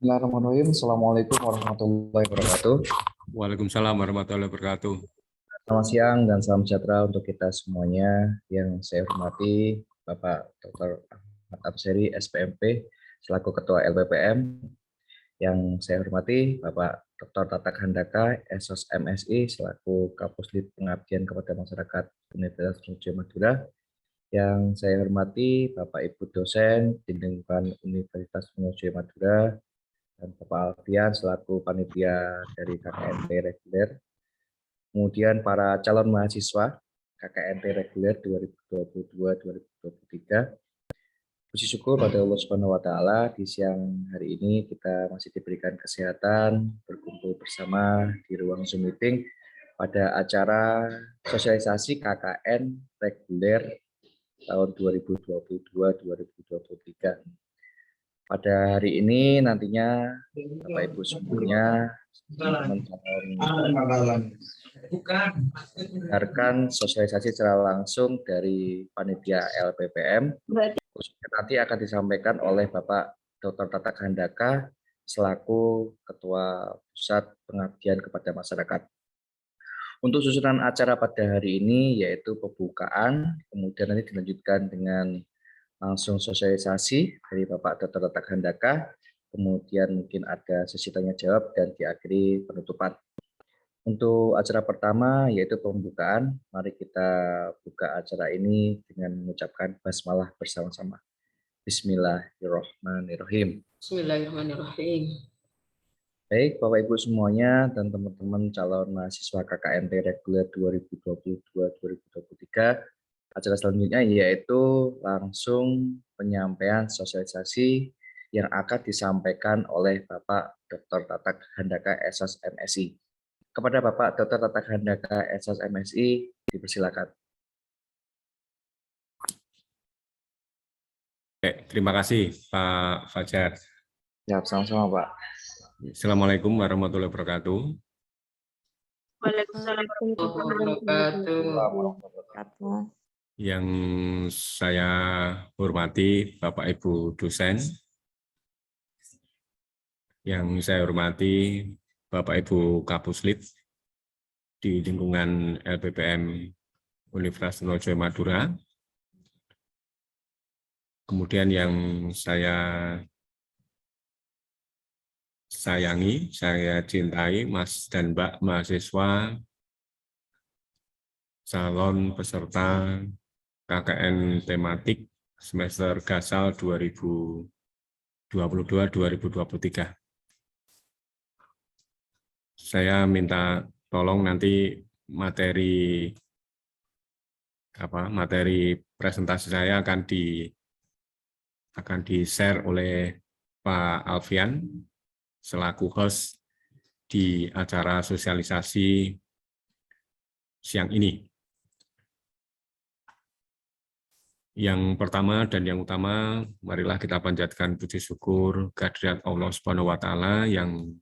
Bismillahirrahmanirrahim. Assalamualaikum warahmatullahi wabarakatuh. Waalaikumsalam warahmatullahi wabarakatuh. Selamat siang dan salam sejahtera untuk kita semuanya. Yang saya hormati Bapak Dr. Ahmad Abseri, SPMP, selaku Ketua LPPM. Yang saya hormati Bapak Dr. Tatak Handaka, SOS MSI, selaku Kapuslit Pengabdian kepada Masyarakat Universitas Trunojoyo Madura. Yang saya hormati Bapak Ibu dosen di lingkungan Universitas Trunojoyo Madura, dan Bapak Alfian selaku panitia dari KKNT reguler. Kemudian para calon mahasiswa KKNT reguler 2022-2023. Puji syukur pada Allah Subhanahu wa taala di siang hari ini kita masih diberikan kesehatan berkumpul bersama di ruang Zoom meeting pada acara sosialisasi KKN reguler tahun 2022-2023. Pada hari ini nantinya Bapak Ibu semuanya mendengarkan sosialisasi secara langsung dari panitia LPPM. Khususnya nanti akan disampaikan oleh Bapak Dr. Tatak Handaka selaku Ketua Pusat Pengabdian kepada Masyarakat. Untuk susunan acara pada hari ini yaitu pembukaan, kemudian nanti dilanjutkan dengan langsung sosialisasi dari Bapak Dr. Tatak Handaka, kemudian mungkin ada sesi tanya jawab dan diakhiri penutupan. Untuk acara pertama yaitu pembukaan, mari kita buka acara ini dengan mengucapkan basmalah bersama-sama. Bismillahirrahmanirrahim. Bismillahirrahmanirrahim. Baik, Bapak Ibu semuanya dan teman-teman calon mahasiswa KKNT reguler 2022-2023, acara selanjutnya yaitu langsung penyampaian sosialisasi yang akan disampaikan oleh Bapak Dr. Tatak Handaka, SOS MSI. Kepada Bapak Dr. Tatak Handaka, SOS MSI, dipersilakan. Terima kasih Pak Fajar. Ya, sama-sama Pak. Assalamualaikum warahmatullahi wabarakatuh. Waalaikumsalam warahmatullahi wabarakatuh. Yang saya hormati Bapak Ibu dosen, yang saya hormati Bapak Ibu Kapuslit di lingkungan LPPM Universitas Trunojoyo Madura. Kemudian yang saya sayangi, saya cintai Mas dan Mbak mahasiswa calon peserta KKN tematik semester Gasal 2022-2023. Saya minta tolong nanti materi presentasi saya akan di-share oleh Pak Alfian selaku host di acara sosialisasi siang ini. Yang pertama dan yang utama, marilah kita panjatkan puji syukur kehadirat Allah Subhanahu wa taala yang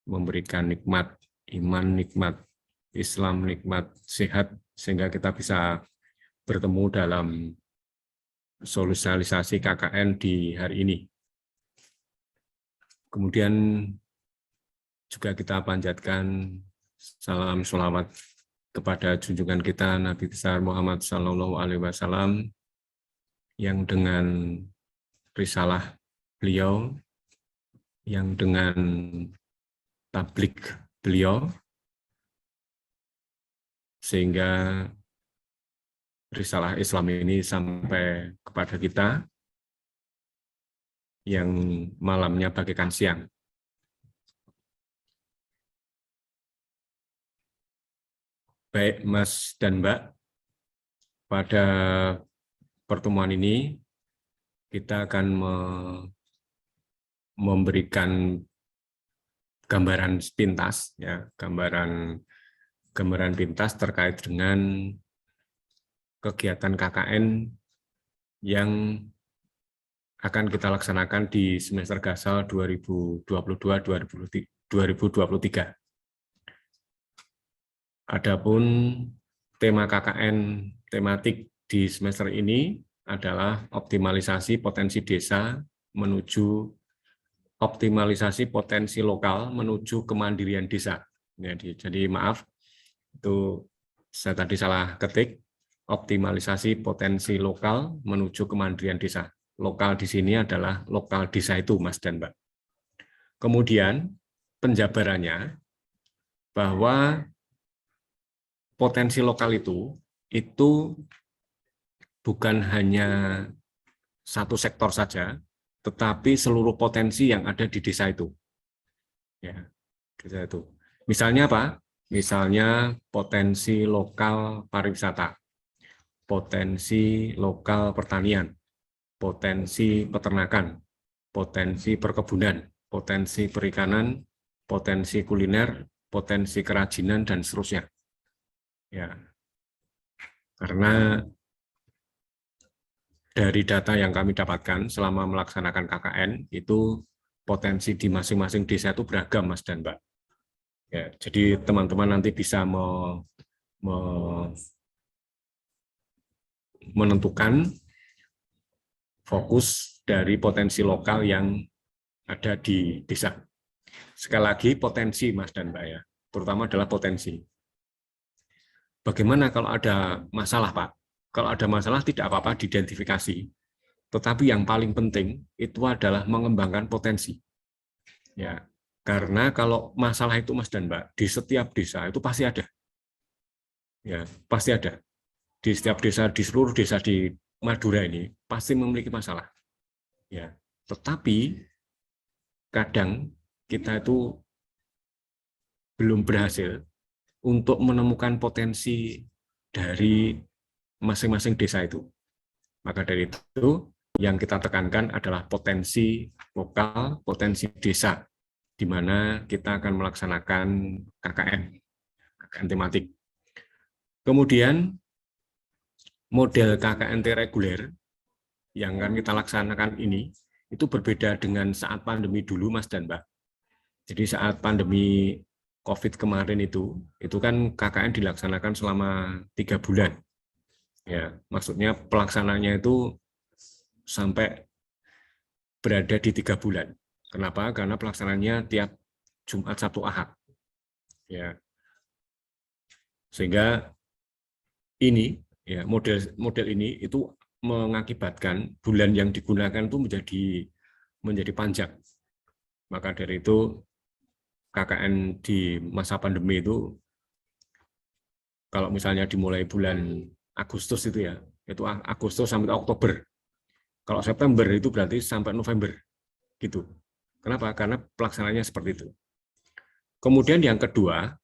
memberikan nikmat iman, nikmat Islam, nikmat sehat sehingga kita bisa bertemu dalam sosialisasi KKN di hari ini. Kemudian juga kita panjatkan salam sholawat kepada junjungan kita Nabi besar Muhammad SAW yang dengan risalah beliau, yang dengan tablik beliau, sehingga risalah Islam ini sampai kepada kita yang malamnya bagaikan siang. Baik Mas dan Mbak, pada pertemuan ini kita akan memberikan gambaran pintas, ya, gambaran pintas terkait dengan kegiatan KKN yang akan kita laksanakan di semester Gasal 2022-2023. Adapun tema KKN tematik di semester ini adalah optimalisasi potensi desa menuju optimalisasi potensi lokal menuju kemandirian desa. Jadi maaf, itu saya tadi salah ketik. Optimalisasi potensi lokal menuju kemandirian desa. Lokal di sini adalah lokal desa itu, Mas dan Mbak. Kemudian penjabarannya bahwa potensi lokal itu bukan hanya satu sektor saja, tetapi seluruh potensi yang ada di desa itu. Ya, desa itu. Misalnya apa? Misalnya potensi lokal pariwisata, potensi lokal pertanian, potensi peternakan, potensi perkebunan, potensi perikanan, potensi kuliner, potensi kerajinan, dan seterusnya. Ya, karena dari data yang kami dapatkan selama melaksanakan KKN, itu potensi di masing-masing desa itu beragam, Mas dan Mbak. Ya, jadi teman-teman nanti bisa menentukan fokus dari potensi lokal yang ada di desa. Sekali lagi potensi, Mas dan Mbak, ya, terutama adalah potensi. Bagaimana kalau ada masalah, Pak? Kalau ada masalah tidak apa-apa diidentifikasi, tetapi yang paling penting itu adalah mengembangkan potensi. Ya, karena kalau masalah itu, Mas dan Mbak, di setiap desa itu pasti ada. Ya, pasti ada. Di setiap desa, di seluruh desa di Madura ini pasti memiliki masalah. Ya, tetapi kadang kita itu belum berhasil untuk menemukan potensi dari masing-masing desa itu. Maka dari itu, yang kita tekankan adalah potensi lokal, potensi desa, di mana kita akan melaksanakan KKN tematik. Kemudian, model KKN reguler yang akan kita laksanakan ini, itu berbeda dengan saat pandemi dulu, Mas dan Mbak. Jadi saat pandemi COVID kemarin itu kan KKN dilaksanakan selama 3 bulan. Ya, maksudnya pelaksananya itu sampai berada di 3 bulan. Kenapa? Karena pelaksananya tiap Jumat, Sabtu, Ahad. Ya, sehingga ini, ya, model ini itu mengakibatkan bulan yang digunakan itu menjadi panjang. Maka dari itu KKN di masa pandemi itu, kalau misalnya dimulai bulan Agustus itu ya, itu Agustus sampai Oktober. Kalau September itu berarti sampai November, gitu. Kenapa? Karena pelaksananya seperti itu. Kemudian yang kedua,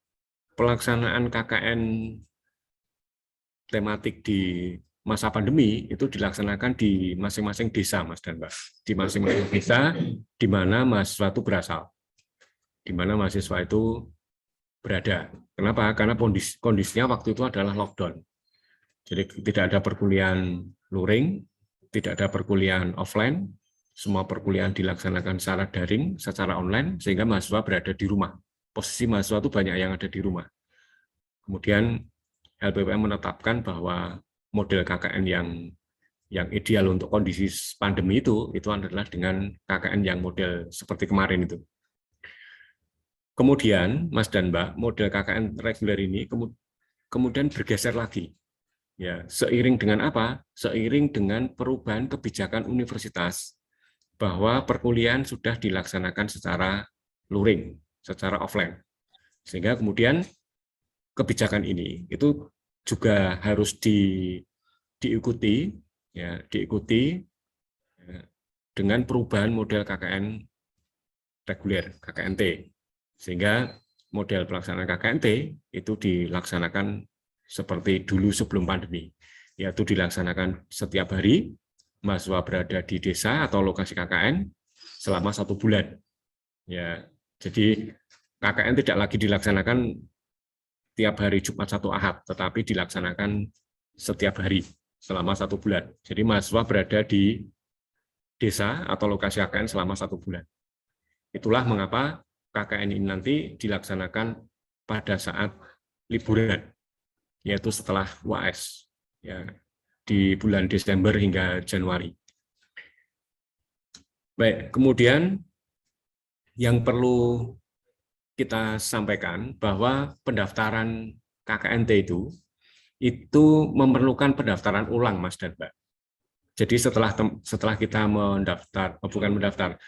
pelaksanaan KKN tematik di masa pandemi itu dilaksanakan di masing-masing desa, Mas dan Mbak. Di masing-masing desa di mana mahasiswa itu berasal, di mana mahasiswa itu berada. Kenapa? Karena kondisinya waktu itu adalah lockdown. Jadi tidak ada perkuliahan luring, tidak ada perkuliahan offline, semua perkuliahan dilaksanakan secara daring, secara online, sehingga mahasiswa berada di rumah. Posisi mahasiswa itu banyak yang ada di rumah. Kemudian LPPM menetapkan bahwa model KKN yang ideal untuk kondisi pandemi itu adalah dengan KKN yang model seperti kemarin itu. Kemudian, Mas dan Mbak, model KKN reguler ini kemudian bergeser lagi. Ya, seiring dengan apa? Seiring dengan perubahan kebijakan universitas bahwa perkuliahan sudah dilaksanakan secara luring, secara offline. Sehingga kemudian kebijakan ini itu juga harus diikuti ya, dengan perubahan model KKN reguler, KKNT. Sehingga model pelaksanaan KKNT itu dilaksanakan seperti dulu sebelum pandemi, yaitu dilaksanakan setiap hari, mahasiswa berada di desa atau lokasi KKN selama 1 bulan. Ya, jadi KKN tidak lagi dilaksanakan tiap hari Jumat, Sabtu, Ahad, tetapi dilaksanakan setiap hari selama 1 bulan. Jadi mahasiswa berada di desa atau lokasi KKN selama 1 bulan. Itulah mengapa KKN ini nanti dilaksanakan pada saat liburan, yaitu setelah UAS, ya, di bulan Desember hingga Januari. Baik, kemudian yang perlu kita sampaikan bahwa pendaftaran KKNT itu memerlukan pendaftaran ulang, Mas dan Mbak. Jadi setelah kita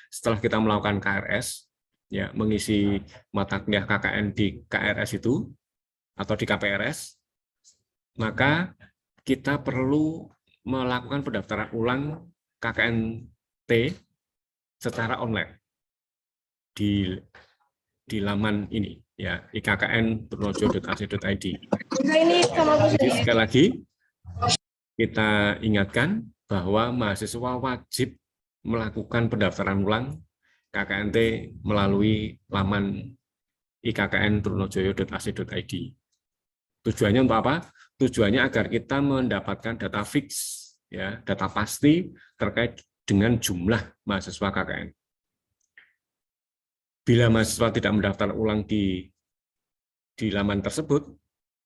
setelah kita melakukan KRS, ya mengisi mata kuliah KKN di KRS itu atau di KPRS, maka kita perlu melakukan pendaftaran ulang KKNT secara online di laman ini, ya ikkn.trunojo.ac.id. Jadi sekali lagi kita ingatkan bahwa mahasiswa wajib melakukan pendaftaran ulang KKNT melalui laman ikkn.trunojoyo.ac.id. Tujuannya untuk apa? Tujuannya agar kita mendapatkan data fix, ya, data pasti terkait dengan jumlah mahasiswa KKN. Bila mahasiswa tidak mendaftar ulang di laman tersebut,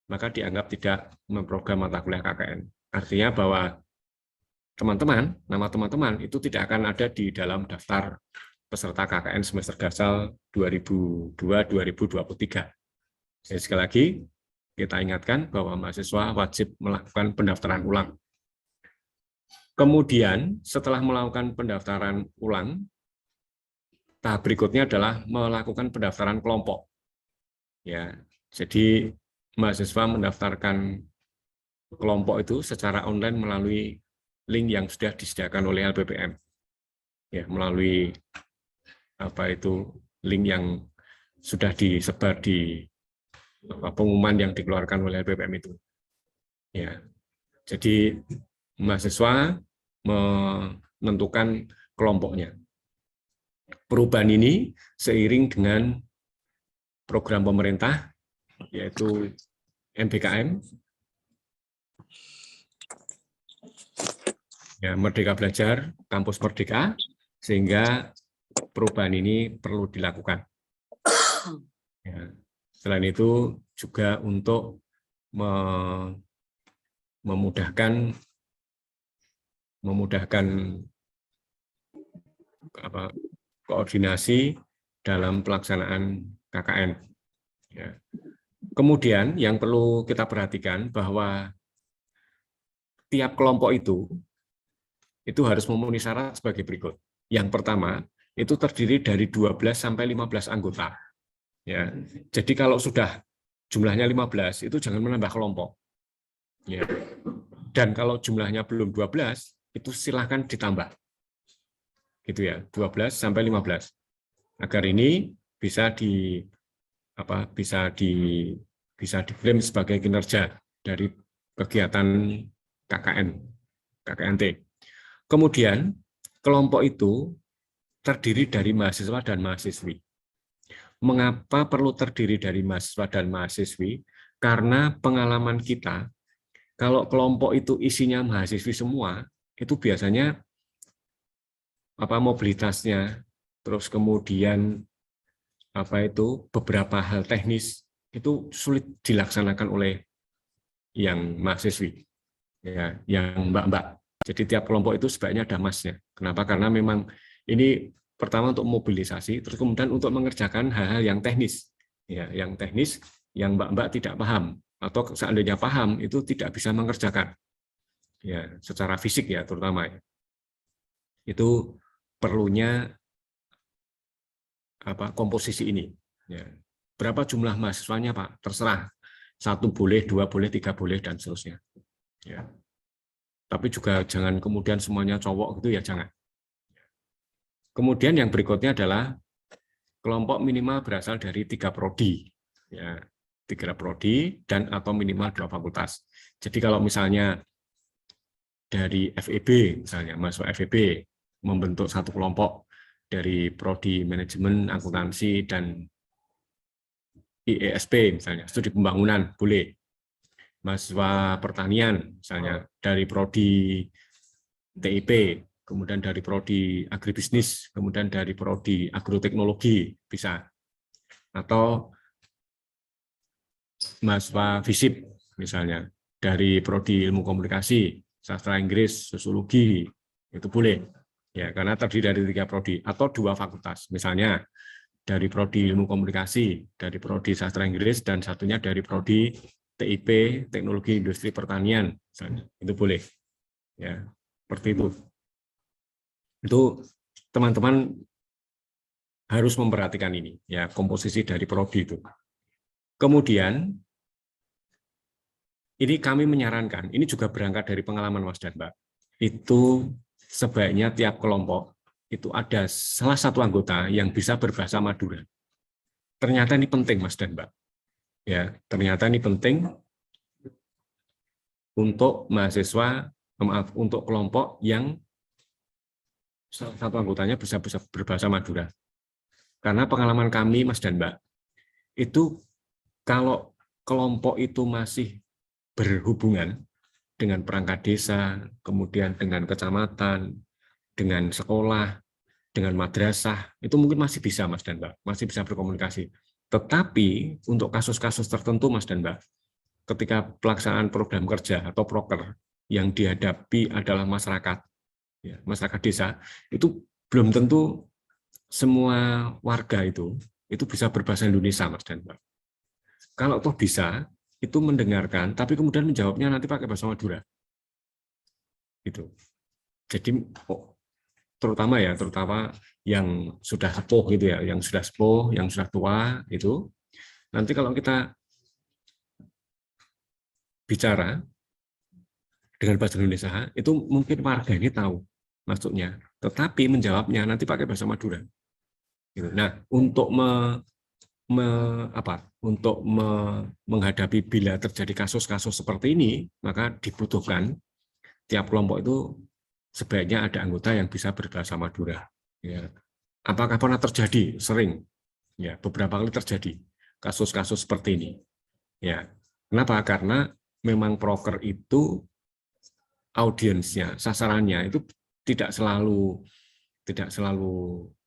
maka dianggap tidak memprogram mata kuliah KKN. Artinya bahwa nama teman-teman itu tidak akan ada di dalam daftar peserta KKN semester dasar 2002-2023. Jadi sekali lagi, kita ingatkan bahwa mahasiswa wajib melakukan pendaftaran ulang. Kemudian, setelah melakukan pendaftaran ulang, tahap berikutnya adalah melakukan pendaftaran kelompok. Ya, jadi mahasiswa mendaftarkan kelompok itu secara online melalui link yang sudah disediakan oleh LPPM. Ya, melalui link yang sudah disebar di pengumuman yang dikeluarkan oleh LPPM itu. Ya, jadi mahasiswa menentukan kelompoknya. Perubahan ini seiring dengan program pemerintah, yaitu MBKM, ya, Merdeka Belajar, Kampus Merdeka, sehingga perubahan ini perlu dilakukan. Ya. Selain itu juga untuk memudahkan koordinasi dalam pelaksanaan KKN. Ya. Kemudian yang perlu kita perhatikan bahwa tiap kelompok itu harus memenuhi syarat sebagai berikut. Yang pertama, itu terdiri dari 12 sampai 15 anggota. Ya. Jadi kalau sudah jumlahnya 15, itu jangan menambah kelompok. Ya. Dan kalau jumlahnya belum 12, itu silakan ditambah. Gitu ya, 12 sampai 15. Agar ini bisa diklaim sebagai kinerja dari kegiatan KKNT. Kemudian kelompok itu terdiri dari mahasiswa dan mahasiswi. Mengapa perlu terdiri dari mahasiswa dan mahasiswi? Karena pengalaman kita, kalau kelompok itu isinya mahasiswi semua, itu biasanya mobilitasnya, terus kemudian beberapa hal teknis itu sulit dilaksanakan oleh yang mahasiswi, ya, yang mbak-mbak. Jadi tiap kelompok itu sebaiknya ada masnya. Kenapa? Karena memang ini pertama untuk mobilisasi, terus kemudian untuk mengerjakan hal-hal yang teknis, ya, yang teknis yang mbak-mbak tidak paham atau seandainya paham itu tidak bisa mengerjakan, ya, secara fisik ya terutama. Ya. Itu perlunya komposisi ini. Ya. Berapa jumlah mahasiswanya, Pak? Terserah. 1 boleh, 2 boleh, 3 boleh, dan seterusnya. Ya. Tapi juga jangan kemudian semuanya cowok gitu ya, jangan. Kemudian yang berikutnya adalah kelompok minimal berasal dari 3 prodi. Ya, 3 prodi dan atau minimal 2 fakultas. Jadi kalau misalnya dari FEB, misalnya mahasiswa FEB membentuk satu kelompok dari prodi manajemen, akuntansi, dan IESP, misalnya studi pembangunan, boleh. Mahasiswa pertanian, misalnya dari prodi TIP, kemudian dari prodi agribisnis, kemudian dari prodi agroteknologi, bisa. Atau mahasiswa FISIP, misalnya dari prodi ilmu komunikasi, sastra Inggris, sosiologi, itu boleh. Ya, karena terdiri dari 3 prodi atau 2 fakultas. Misalnya dari prodi Ilmu Komunikasi, dari prodi Sastra Inggris, dan satunya dari prodi TIP Teknologi Industri Pertanian, misalnya. Itu boleh, ya, seperti itu. Itu teman-teman harus memperhatikan ini, ya, komposisi dari prodi itu. Kemudian ini kami menyarankan, ini juga berangkat dari pengalaman Mas dan Mbak. Itu sebaiknya tiap kelompok itu ada salah satu anggota yang bisa berbahasa Madura. Ternyata ini penting, Mas dan Mbak. Ya, ternyata ini penting untuk mahasiswa, untuk kelompok yang salah satu anggotanya bisa berbahasa Madura. Karena pengalaman kami, Mas dan Mbak, itu kalau kelompok itu masih berhubungan dengan perangkat desa, kemudian dengan kecamatan, dengan sekolah, dengan madrasah, itu mungkin masih bisa, Mas dan Mbak, masih bisa berkomunikasi. Tetapi untuk kasus-kasus tertentu, Mas dan Mbak, ketika pelaksanaan program kerja atau proker yang dihadapi adalah masyarakat, ya, masyarakat desa, itu belum tentu semua warga itu bisa berbahasa Indonesia, Mas dan Mbak. Kalau toh bisa, itu mendengarkan, tapi kemudian menjawabnya nanti pakai bahasa Madura. Gitu. Jadi terutama yang sudah sepuh gitu ya, yang sudah sepuh, yang sudah tua itu, nanti kalau kita bicara dengan bahasa Indonesia, itu mungkin warga ini tahu maksudnya, tetapi menjawabnya nanti pakai bahasa Madura. Gitu. Nah, untuk menghadapi bila terjadi kasus-kasus seperti ini, maka dibutuhkan tiap kelompok itu sebaiknya ada anggota yang bisa berbahasa Madura. Ya. Apakah pernah terjadi? Sering. Ya, beberapa kali terjadi kasus-kasus seperti ini. Ya. Kenapa? Karena memang proker itu audiensnya, sasarannya itu tidak selalu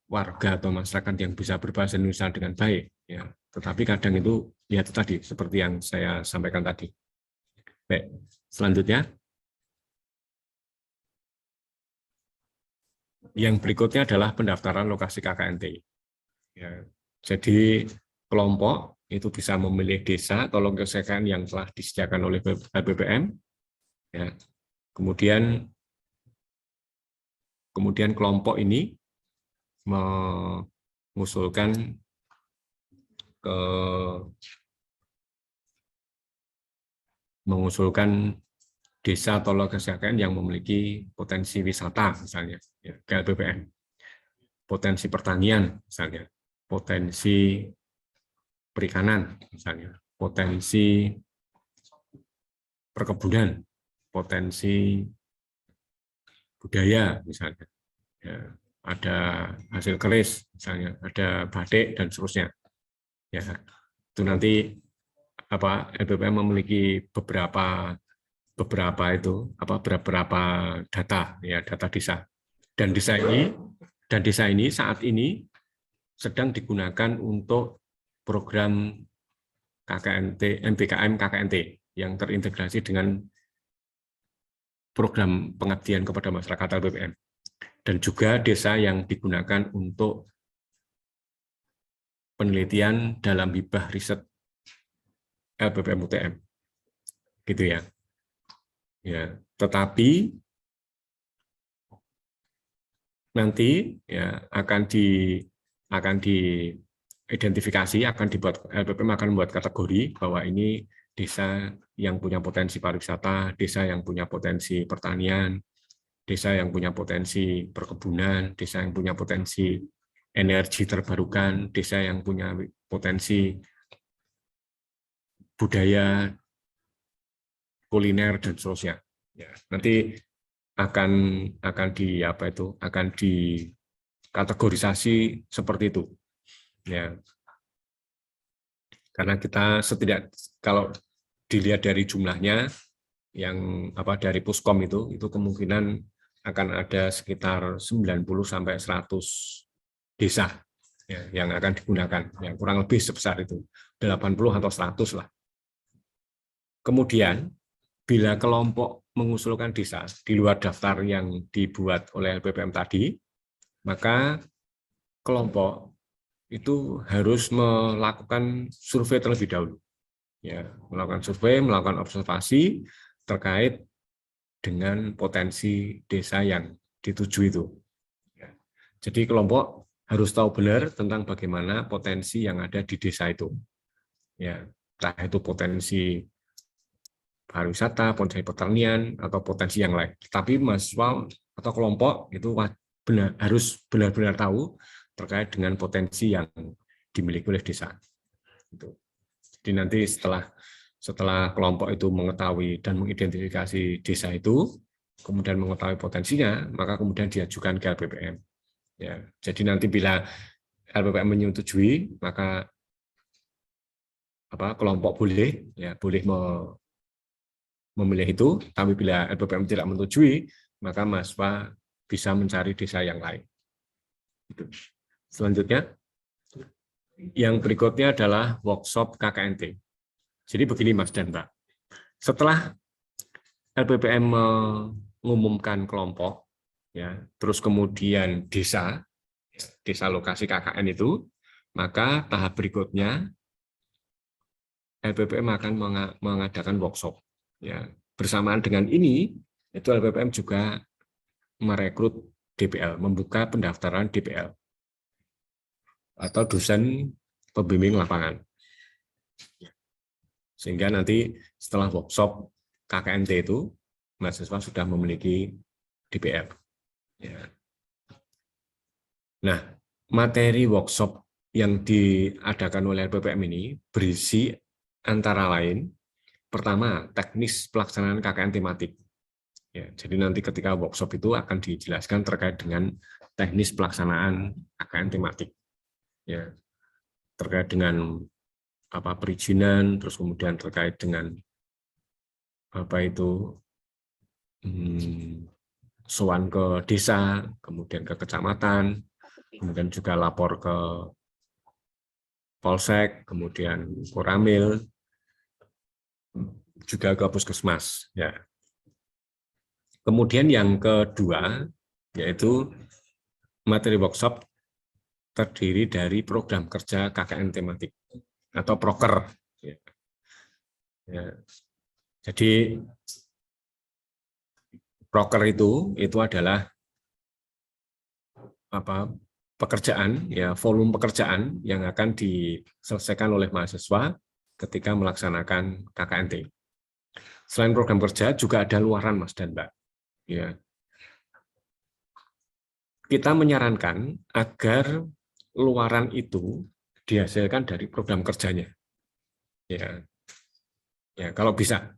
warga atau masyarakat yang bisa berbahasa Indonesia dengan baik. Ya. Tetapi kadang itu, ya itu tadi, seperti yang saya sampaikan tadi. Baik, selanjutnya. Yang berikutnya adalah pendaftaran lokasi KKNT. Ya, jadi kelompok itu bisa memilih desa atau lokasi KKN yang telah disediakan oleh BPM. Ya. Kemudian kelompok ini mengusulkan desa atau lokasi KKN yang memiliki potensi wisata, misalnya, ya, ke BPM, potensi pertanian, misalnya, potensi perikanan, misalnya, potensi perkebunan, potensi budaya, misalnya, ya, ada hasil keris, misalnya, ada batik dan seterusnya. Ya, itu nanti LPPM memiliki beberapa data, ya, data desa. Dan desa ini saat ini sedang digunakan untuk program KKNT, MBKM KKNT yang terintegrasi dengan program pengabdian kepada masyarakat LPPM. Dan juga desa yang digunakan untuk penelitian dalam hibah riset LPPM UTM. Gitu ya. Ya, tetapi nanti ya akan diidentifikasi, LPPM akan membuat kategori bahwa ini desa yang punya potensi pariwisata, desa yang punya potensi pertanian, desa yang punya potensi perkebunan, desa yang punya potensi energi terbarukan, desa yang punya potensi budaya, kuliner, dan seterusnya. Ya, nanti akan dikategorisasi seperti itu. Ya. Karena kita kalau dilihat dari jumlahnya yang dari Puskom itu kemungkinan akan ada sekitar 90 sampai 100 desa, ya, yang akan digunakan, yang kurang lebih sebesar itu 80 atau 100 lah. Kemudian bila kelompok mengusulkan desa di luar daftar yang dibuat oleh LPPM tadi, maka kelompok itu harus melakukan survei terlebih dahulu. Ya, melakukan survei, melakukan observasi terkait dengan potensi desa yang dituju itu. Ya. Jadi kelompok harus tahu benar tentang bagaimana potensi yang ada di desa itu. Ya, entah itu potensi pariwisata, potensi pertanian, atau potensi yang lain. Tapi mahasiswa atau kelompok itu harus benar-benar tahu terkait dengan potensi yang dimiliki oleh desa. Jadi nanti setelah kelompok itu mengetahui dan mengidentifikasi desa itu, kemudian mengetahui potensinya, maka kemudian diajukan ke LPPM. Ya, jadi nanti bila LPPM menyetujui, maka kelompok boleh memilih itu, tapi bila LPPM tidak menyetujui, maka mahasiswa bisa mencari desa yang lain. Selanjutnya, yang berikutnya adalah workshop KKNT. Jadi begini Mas dan Mbak, setelah LPPM mengumumkan kelompok, ya, terus kemudian desa lokasi KKN itu, maka tahap berikutnya LPPM akan mengadakan workshop. Ya, bersamaan dengan ini, itu LPPM juga merekrut DPL, membuka pendaftaran DPL atau dosen pembimbing lapangan. Sehingga nanti setelah workshop KKNT itu, mahasiswa sudah memiliki DPL. Ya. Nah, materi workshop yang diadakan oleh LPPM ini berisi antara lain, pertama, teknis pelaksanaan KKN tematik. Ya, jadi nanti ketika workshop itu akan dijelaskan terkait dengan teknis pelaksanaan KKN tematik. Ya, terkait dengan perizinan, terus kemudian terkait dengan sowan ke desa, kemudian ke kecamatan, kemudian juga lapor ke Polsek, kemudian Koramil, juga ke Puskesmas. Ya. Kemudian yang kedua, yaitu materi workshop terdiri dari program kerja KKN tematik atau proker. Ya. Ya. Jadi proker itu adalah pekerjaan, ya, volume pekerjaan yang akan diselesaikan oleh mahasiswa ketika melaksanakan KKNT. Selain program kerja juga ada luaran, Mas dan Mbak. Ya. Kita menyarankan agar luaran itu dihasilkan dari program kerjanya. Ya. Ya, kalau bisa.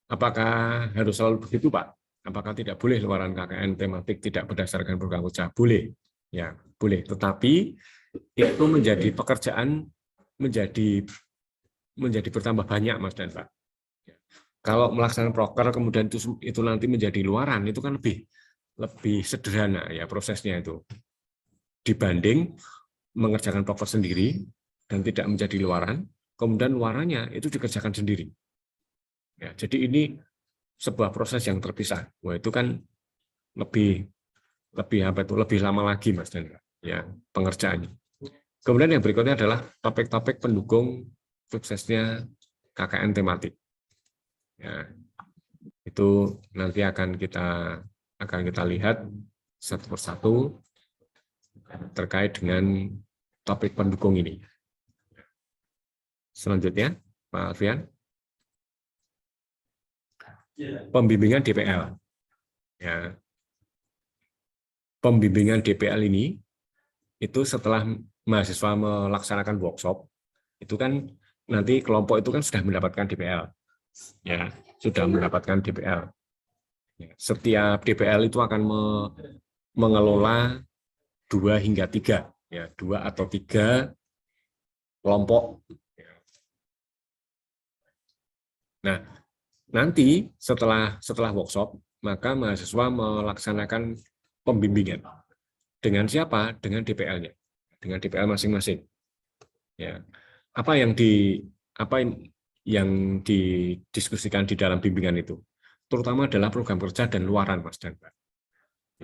Apakah harus selalu begitu, Pak? Apakah tidak boleh luaran KKN tematik tidak berdasarkan program kerja? Boleh. Ya, boleh. Tetapi itu menjadi pekerjaan menjadi bertambah banyak, Mas dan Pak. Kalau melaksanakan proker kemudian itu nanti menjadi luaran, itu kan lebih sederhana ya prosesnya itu dibanding mengerjakan proker sendiri dan tidak menjadi luaran, kemudian luarannya itu dikerjakan sendiri. Ya, jadi ini sebuah proses yang terpisah. Wah, itu kan lebih lama lagi, Mas dan Pak, ya pengerjaannya. Kemudian yang berikutnya adalah topik-topik pendukung suksesnya KKN tematik. Ya, itu nanti akan kita lihat satu persatu terkait dengan topik pendukung ini. Selanjutnya, Pak Alfian, pembimbingan DPL. Ya, pembimbingan DPL ini itu setelah mahasiswa melaksanakan workshop, itu kan nanti kelompok itu kan sudah mendapatkan DPL. Ya, sudah mendapatkan DPL. Setiap DPL itu akan mengelola 2 hingga 3, ya, 2 atau 3 kelompok. Nah, nanti setelah workshop, maka mahasiswa melaksanakan pembimbingan. Dengan siapa? Dengan DPL-nya, dengan DPL masing-masing. Ya, apa yang didiskusikan di dalam bimbingan itu, terutama adalah program kerja dan luaran, Mas dan Mbak.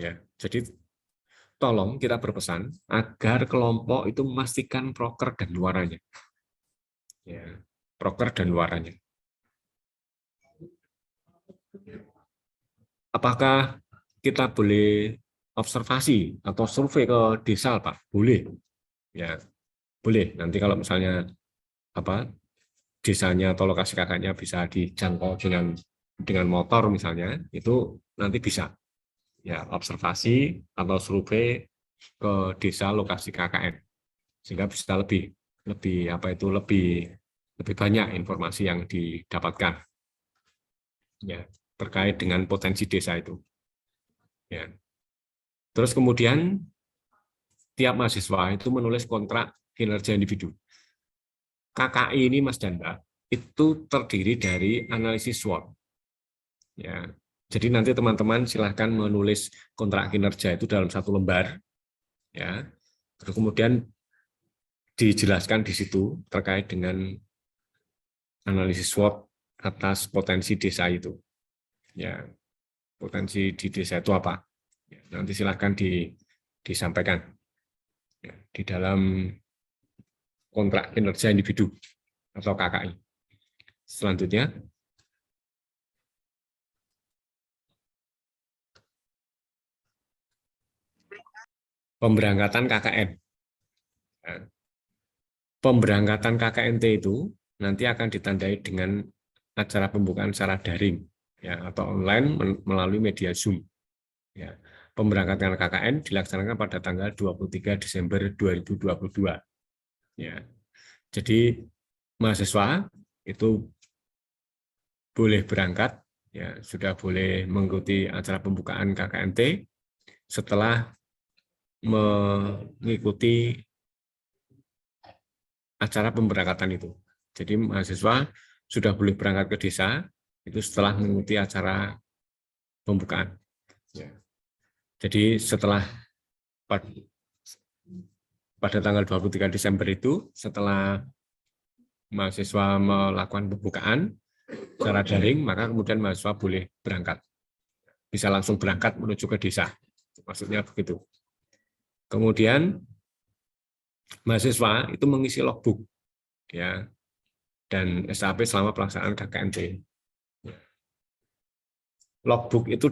Ya, jadi tolong kita berpesan agar kelompok itu memastikan proker dan luarannya. Ya, proker dan luarannya. Apakah kita boleh observasi atau survei ke desa, Pak? Boleh. Ya, boleh. Nanti kalau misalnya desanya atau lokasi kakaknya bisa dijangkau dengan motor misalnya, itu nanti bisa. Ya, observasi atau survei ke desa lokasi KKN sehingga bisa lebih banyak informasi yang didapatkan ya terkait dengan potensi desa itu ya. Terus kemudian tiap mahasiswa itu menulis kontrak kinerja individu. KKI ini Mas dan Mbak itu terdiri dari analisis SWOT ya. Jadi nanti teman-teman silahkan menulis kontrak kinerja itu dalam satu lembar ya. Terus kemudian dijelaskan di situ terkait dengan analisis SWOT atas potensi desa itu. Ya, potensi di desa itu apa? Ya, nanti silahkan disampaikan ya, di dalam kontrak kinerja individu atau KKI. Selanjutnya, pemberangkatan KKN. Ya, pemberangkatan KKNT itu nanti akan ditandai dengan acara pembukaan secara daring ya atau online melalui media Zoom. Ya. Pemberangkatan KKN dilaksanakan pada tanggal 23 Desember 2022. Ya. Jadi mahasiswa itu boleh berangkat ya sudah boleh mengikuti acara pembukaan KKNT setelah mengikuti acara pemberangkatan itu. Jadi mahasiswa sudah boleh berangkat ke desa itu setelah mengikuti acara pembukaan. Ya. Jadi setelah pada tanggal 23 Desember itu, setelah mahasiswa melakukan pembukaan secara daring, maka kemudian mahasiswa boleh berangkat. Bisa langsung berangkat menuju ke desa. Maksudnya begitu. Kemudian mahasiswa itu mengisi logbook ya dan SAP selama pelaksanaan KKNT. Logbook itu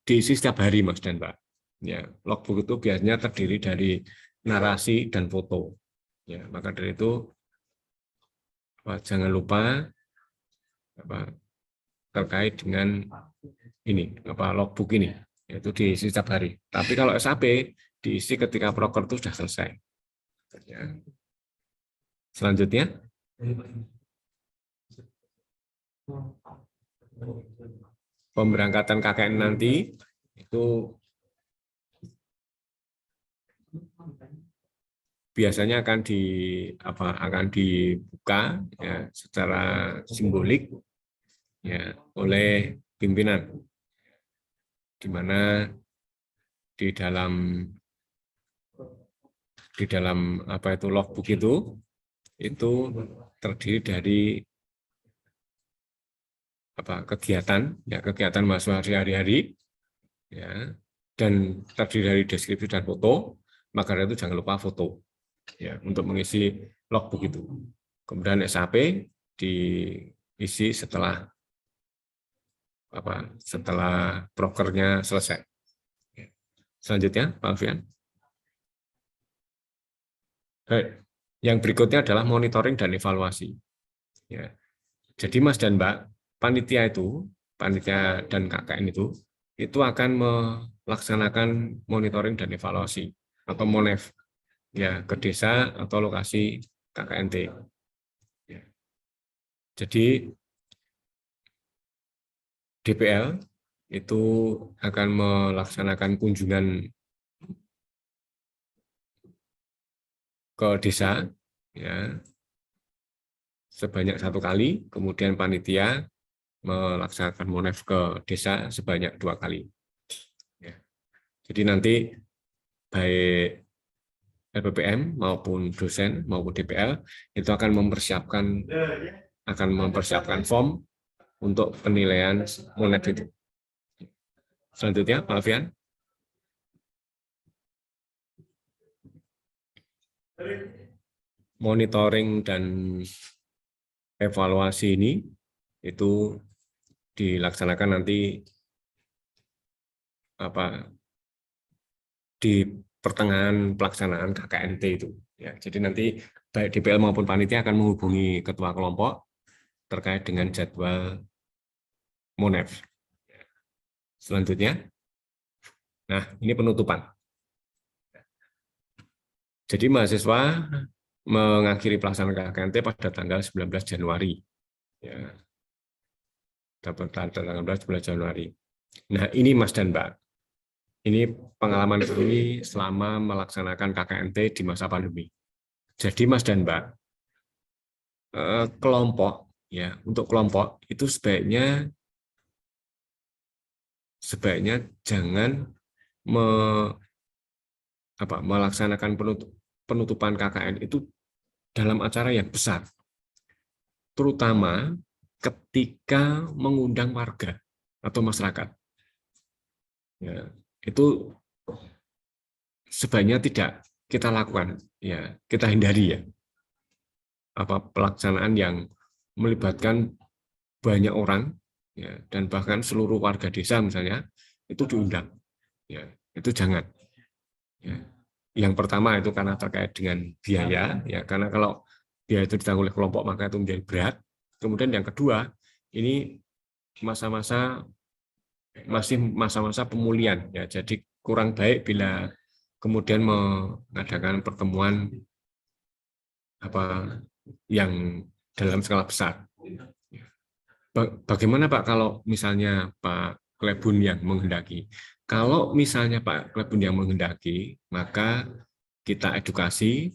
diisi setiap hari Mas dan Mbak. Ya, logbook itu biasanya terdiri dari narasi dan foto. Ya, maka dari itu jangan lupa terkait dengan ini logbook ini yaitu diisi setiap hari. Tapi kalau SAP diisi ketika proker itu sudah selesai. Ya. Selanjutnya, pemberangkatan KKN nanti itu biasanya akan dibuka ya, secara simbolik ya oleh pimpinan, di mana di dalam logbook itu terdiri dari kegiatan mahasiswa hari-hari ya dan terdiri dari deskripsi dan foto. Maka itu jangan lupa foto ya untuk mengisi logbook itu. Kemudian SAP diisi setelah prokernya selesai. Selanjutnya, Pak Alfian. Yang berikutnya adalah monitoring dan evaluasi. Ya. Jadi Mas dan Mbak, panitia dan KKN itu akan melaksanakan monitoring dan evaluasi atau MONEV ya ke desa atau lokasi KKNT. Ya. Jadi DPL itu akan melaksanakan kunjungan ke desa ya sebanyak 1 kali, kemudian panitia melaksanakan MONEV ke desa sebanyak 2 kali. Ya. Jadi nanti baik LPPM maupun dosen maupun DPL itu akan mempersiapkan form untuk penilaian MONEV itu. Selanjutnya, Pak Alfian. monitoring dan evaluasi ini itu dilaksanakan nanti di pertengahan pelaksanaan KKNT itu. Ya, jadi nanti baik DPL maupun panitia akan menghubungi ketua kelompok terkait dengan jadwal MONEF. Selanjutnya, nah ini penutupan. Jadi mahasiswa mengakhiri pelaksanaan KKNT pada tanggal 19 Januari. Ya, tanggal 19 Januari. Nah ini Mas dan Mbak, ini pengalaman kami selama melaksanakan KKNT di masa pandemi. Jadi Mas dan Mbak, kelompok ya untuk kelompok itu sebaiknya jangan melaksanakan penutupan KKN itu dalam acara yang besar, terutama ketika mengundang warga atau masyarakat. Ya, itu sebaiknya tidak kita lakukan, ya kita hindari ya. Pelaksanaan yang melibatkan banyak orang, ya, dan bahkan seluruh warga desa misalnya itu diundang, ya itu jangan. Ya. Yang pertama itu karena terkait dengan biaya, ya karena kalau biaya itu ditanggung oleh kelompok maka itu menjadi berat. Kemudian yang kedua, ini masih masa-masa pemulihan, ya jadi kurang baik bila kemudian mengadakan pertemuan yang dalam skala besar. Bagaimana Pak kalau misalnya Pak Klebun yang menghendaki? Kalau misalnya Pak Klebun yang menghendaki, maka kita edukasi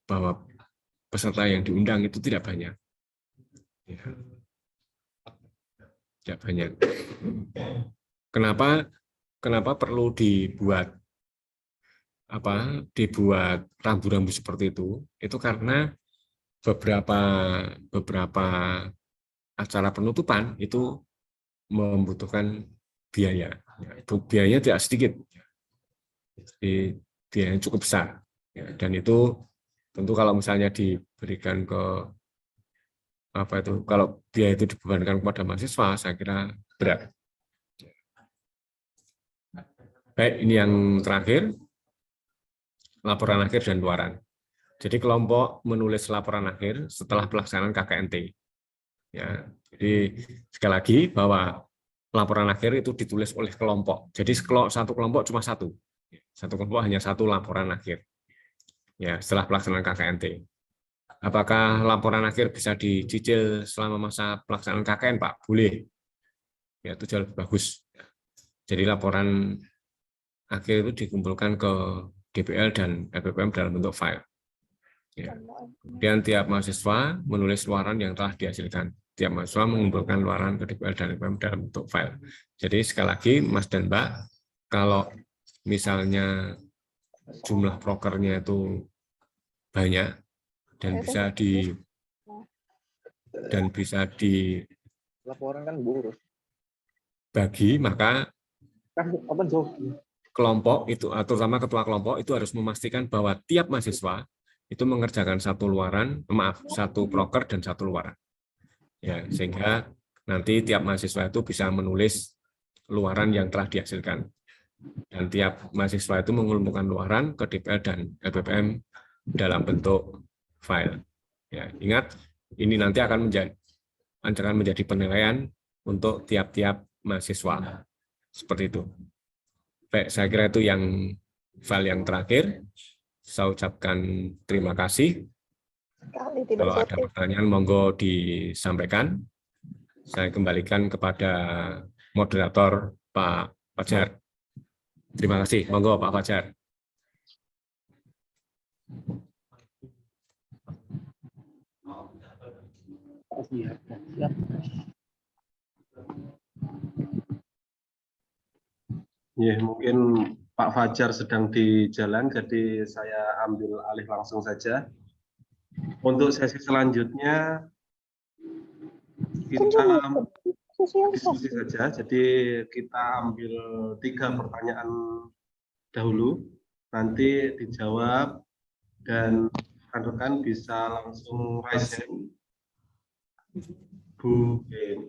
bahwa peserta yang diundang itu tidak banyak. Ya. Tidak banyak. Kenapa perlu dibuat rambu-rambu seperti itu? Itu karena beberapa acara penutupan itu membutuhkan biaya. Biayanya tidak sedikit. Jadi biayanya cukup besar. Dan itu tentu kalau misalnya diberikan ke kalau biaya itu dibebankan kepada mahasiswa, saya kira berat. Baik, ini yang terakhir, laporan akhir dan luaran. Jadi kelompok menulis laporan akhir setelah pelaksanaan KKNT. Ya, jadi sekali lagi bahwa laporan akhir itu ditulis oleh kelompok. Jadi satu kelompok cuma satu kelompok hanya satu laporan akhir. Ya, setelah pelaksanaan KKNT. Apakah laporan akhir bisa dicicil selama masa pelaksanaan KKN, Pak? Boleh. Ya, itu jauh lebih bagus. Jadi laporan akhir itu dikumpulkan ke DPL dan LPPM dalam bentuk file. Ya. Kemudian tiap mahasiswa menulis luaran yang telah dihasilkan. Tiap mahasiswa mengumpulkan luaran ke DPL dan LPPM dalam bentuk file. Jadi sekali lagi, Mas dan Mbak, kalau misalnya jumlah prokernya itu banyak dan bisa laporan kan buruk. Bagi, maka kelompok itu, terutama ketua kelompok itu harus memastikan bahwa tiap mahasiswa itu mengerjakan satu proker dan satu luaran. Ya, sehingga nanti tiap mahasiswa itu bisa menulis luaran yang telah dihasilkan. Dan tiap mahasiswa itu mengumpulkan luaran ke DPL dan LPPM dalam bentuk file. Ya, ingat, ini nanti akan menjadi penilaian untuk tiap-tiap mahasiswa. Seperti itu. Baik, saya kira itu file yang terakhir. Saya ucapkan terima kasih. Kalau ada pertanyaan, monggo disampaikan. Saya kembalikan kepada moderator Pak Fajar. Terima kasih. Monggo Pak Fajar. Ya, mungkin Pak Fajar sedang di jalan, jadi saya ambil alih langsung saja. Untuk sesi selanjutnya kita diskusi saja. Jadi kita ambil 3 pertanyaan dahulu, nanti dijawab dan rekan-rekan bisa langsung raise hand.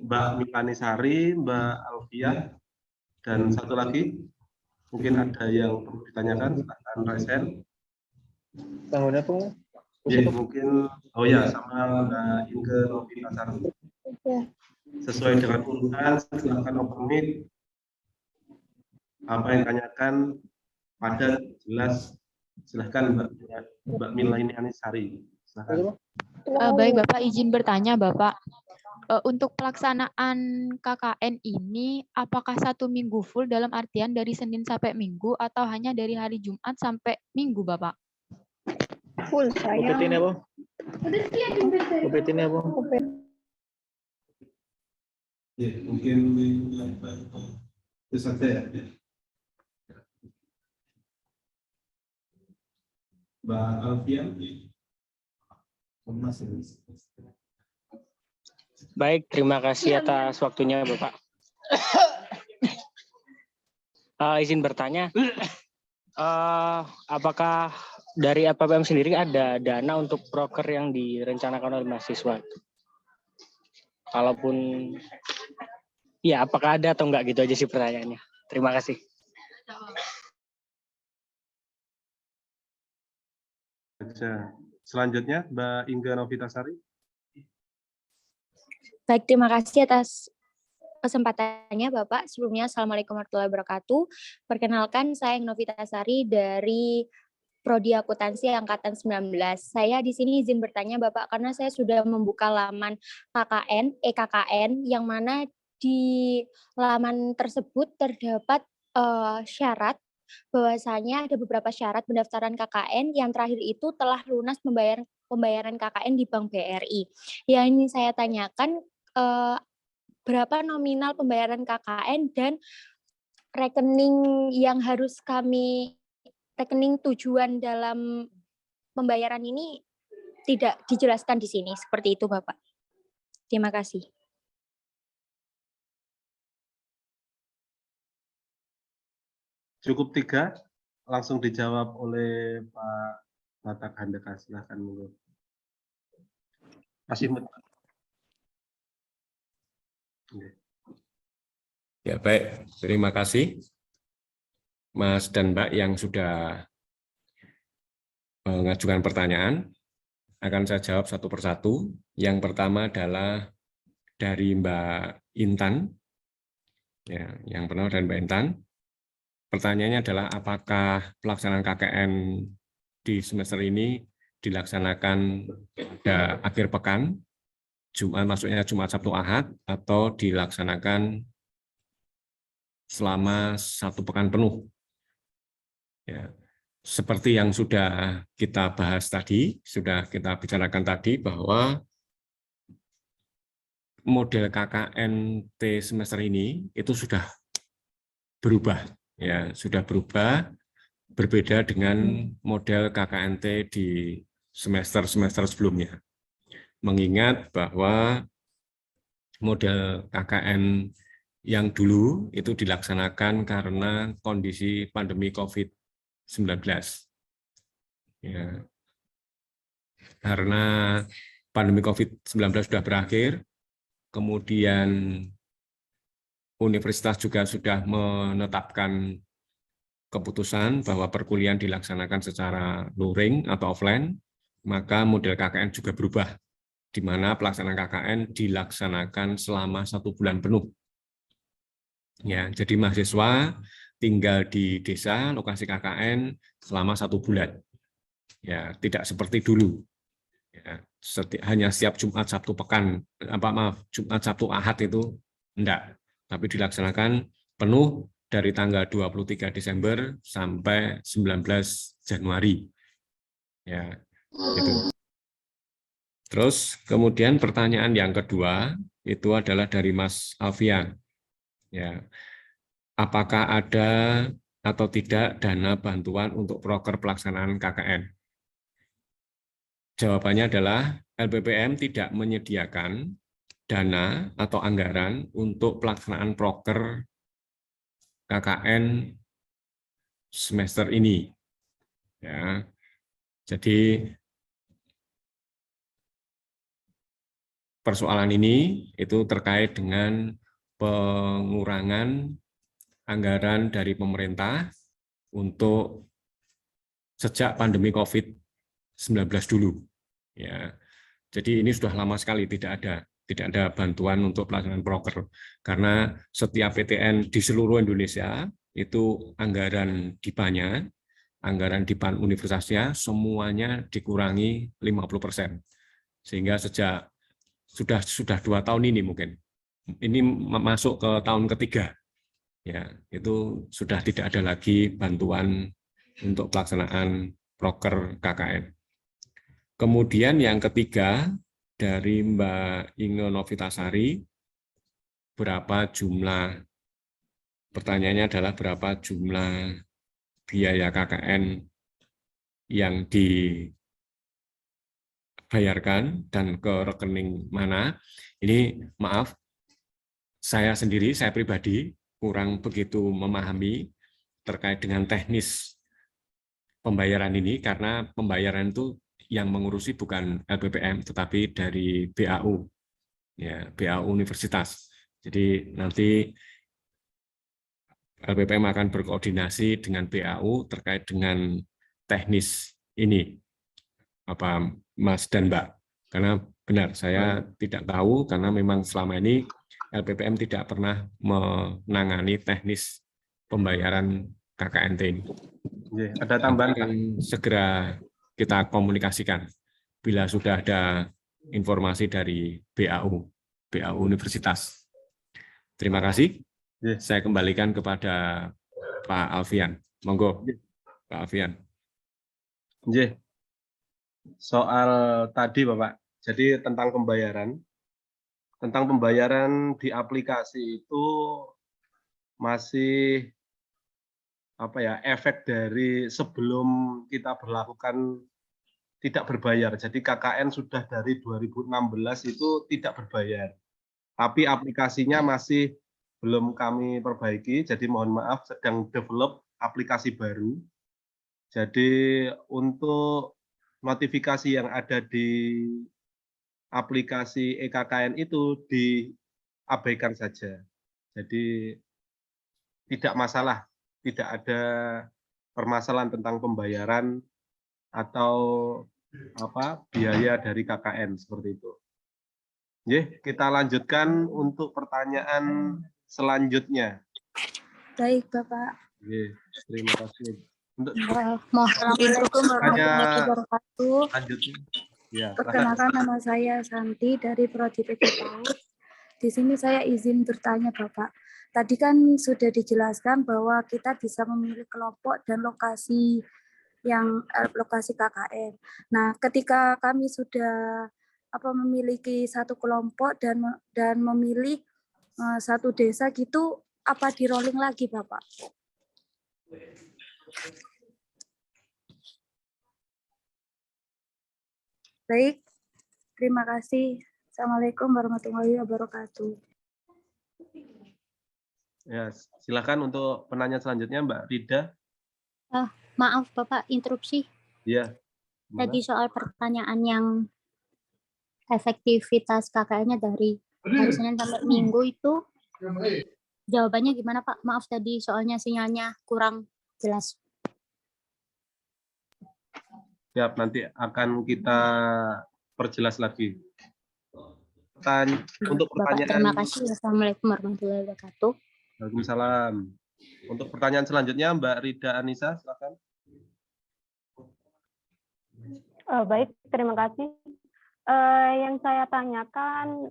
Mbak Milani Sari, Mbak Alfiah, dan satu lagi mungkin ada yang perlu ditanyakan, silakan raise hand. Ya, mungkin sama Mbak Inge Novitasari. Sesuai dengan urutan, silakan open mic. Apa yang ditanyakan padat, jelas. Silahkan Mbak Milani Sari. Silahkan. Baik Bapak, izin bertanya Bapak. Untuk pelaksanaan KKN ini, apakah 1 minggu full dalam artian dari Senin sampai Minggu atau hanya dari hari Jumat sampai Minggu Bapak? Full saya. UPT-nya apa? UPT-nya apa? Ya, mungkin bisa ya. Mbak Alfian. Baik, terima kasih atas waktunya Bapak. Izin bertanya, apakah dari APPM sendiri ada dana untuk proker yang direncanakan oleh mahasiswa? Kalaupun, ya apakah ada atau enggak gitu aja sih pertanyaannya. Terima kasih. Selanjutnya Mbak Inge Novitasari. Baik, terima kasih atas kesempatannya Bapak. Sebelumnya, Assalamualaikum warahmatullahi wabarakatuh. Perkenalkan, saya Novitasari dari Prodi Akuntansi Angkatan 19. Saya di sini izin bertanya Bapak, karena saya sudah membuka laman KKN, e-KKN, yang mana di laman tersebut terdapat syarat bahwasanya ada beberapa syarat pendaftaran KKN, yang terakhir itu telah lunas pembayaran KKN di Bank BRI. Yang ini saya tanyakan, berapa nominal pembayaran KKN dan rekening yang harus rekening tujuan dalam pembayaran ini tidak dijelaskan di sini. Seperti itu Bapak. Terima kasih. Cukup 3, langsung dijawab oleh Pak Batak Handaka. Silahkan monggo. Masih Ya baik, terima kasih Mas dan Mbak yang sudah mengajukan pertanyaan. Akan saya jawab satu persatu. Yang pertama adalah dari Mbak Intan. Ya, yang pertama dari Mbak Intan. Pertanyaannya adalah apakah pelaksanaan KKN di semester ini dilaksanakan pada akhir pekan, Jumat, maksudnya Jumat, Sabtu, Ahad, atau dilaksanakan selama 1 pekan penuh. Ya, seperti yang sudah kita bahas tadi, sudah kita bicarakan tadi bahwa model KKNT semester ini itu sudah berubah, ya sudah berubah, berbeda dengan model KKNT di semester-semester sebelumnya. Mengingat bahwa model KKN yang dulu itu dilaksanakan karena kondisi pandemi COVID-19. Ya. Karena pandemi COVID-19 sudah berakhir, kemudian universitas juga sudah menetapkan keputusan bahwa perkuliahan dilaksanakan secara luring atau offline, maka model KKN juga berubah, di mana pelaksanaan KKN dilaksanakan selama 1 bulan penuh. Ya, jadi mahasiswa tinggal di desa lokasi KKN selama 1 bulan. Ya, tidak seperti dulu. Ya, hanya setiap Jumat Sabtu pekan, Jumat Sabtu Ahad itu enggak, tapi dilaksanakan penuh dari tanggal 23 Desember sampai 19 Januari. Ya, itu. Terus kemudian pertanyaan yang kedua itu adalah dari Mas Alfian. Ya, apakah ada atau tidak dana bantuan untuk proker pelaksanaan KKN? Jawabannya adalah LPPM tidak menyediakan dana atau anggaran untuk pelaksanaan proker KKN semester ini. Ya, Jadi persoalan ini itu terkait dengan pengurangan anggaran dari pemerintah untuk sejak pandemi COVID-19 dulu. Ya, jadi ini sudah lama sekali tidak ada bantuan untuk pelaksanaan proker karena setiap PTN di seluruh Indonesia itu anggaran DIPA-nya, anggaran DIPA universitasnya semuanya dikurangi 50%. Sehingga sejak sudah 2 tahun ini mungkin. Ini masuk ke tahun ketiga. Ya, itu sudah tidak ada lagi bantuan untuk pelaksanaan proker KKN. Kemudian yang ketiga dari Mbak Inge Novitasari, berapa jumlah, pertanyaannya adalah berapa jumlah biaya KKN yang dibayarkan dan ke rekening mana. Ini maaf, saya pribadi kurang begitu memahami terkait dengan teknis pembayaran ini karena pembayaran itu yang mengurusi bukan LPPM tetapi dari BAU, ya BAU Universitas. Jadi nanti LPPM akan berkoordinasi dengan BAU terkait dengan teknis ini, apa Mas dan Mbak. Karena benar saya tidak tahu karena memang selama ini LPPM tidak pernah menangani teknis pembayaran KKNT ini. Ada tambahan akan segera kita komunikasikan bila sudah ada informasi dari BAU Universitas. Terima kasih. Saya kembalikan kepada Pak Alfian. Monggo, Pak Alfian. Soal tadi Bapak, jadi tentang pembayaran di aplikasi itu masih efek dari sebelum kita berlakukan tidak berbayar. Jadi KKN sudah dari 2016 itu tidak berbayar. Tapi aplikasinya masih belum kami perbaiki, jadi mohon maaf sedang develop aplikasi baru. Jadi untuk notifikasi yang ada di aplikasi EKKN itu diabaikan saja. Jadi tidak masalah, tidak ada permasalahan tentang pembayaran atau biaya dari KKN seperti itu. Kita lanjutkan untuk pertanyaan selanjutnya. Baik, Bapak. Terima kasih. Untuk Assalamualaikum warahmatullahi wabarakatuh. lanjutnya. Ya, Perkenalkan, nama saya Santi dari Prodi PG PAUD. Di sini saya izin bertanya, Bapak. Tadi kan sudah dijelaskan bahwa kita bisa memilih kelompok dan lokasi lokasi KKN. Nah, ketika kami sudah memiliki satu kelompok dan memilih satu desa gitu, apa di rolling lagi, Bapak? Baik, terima kasih. Assalamualaikum warahmatullahi wabarakatuh. Ya, silakan untuk penanya selanjutnya Mbak Rida. Maaf Bapak, interupsi. Iya. Tadi soal pertanyaan yang efektivitas KKN-nya dari hari Senin sampai Minggu itu jawabannya gimana Pak? Maaf tadi soalnya sinyalnya kurang jelas. Siap, nanti akan kita perjelas lagi. Untuk Bapak, pertanyaan. terima kasih. Assalamualaikum warahmatullahi wabarakatuh. Waalaikumsalam. Untuk pertanyaan selanjutnya Mbak Rida Anissa, silakan. Baik, terima kasih. Yang saya tanyakan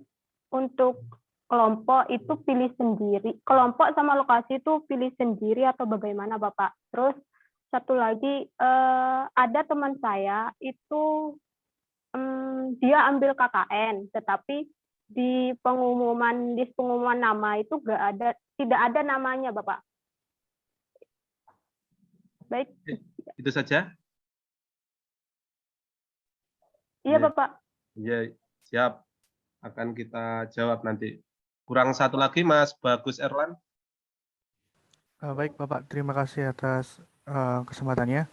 untuk kelompok itu pilih sendiri, kelompok sama lokasi itu pilih sendiri atau bagaimana Bapak? Terus satu lagi, ada teman saya itu dia ambil KKN, tetapi di pengumuman nama itu tidak ada namanya Bapak. Baik. Itu saja? Iya Bapak. Iya, siap. Akan kita jawab nanti. Kurang satu lagi Mas Bagus Erlan. Baik Bapak, terima kasih atas kesempatannya.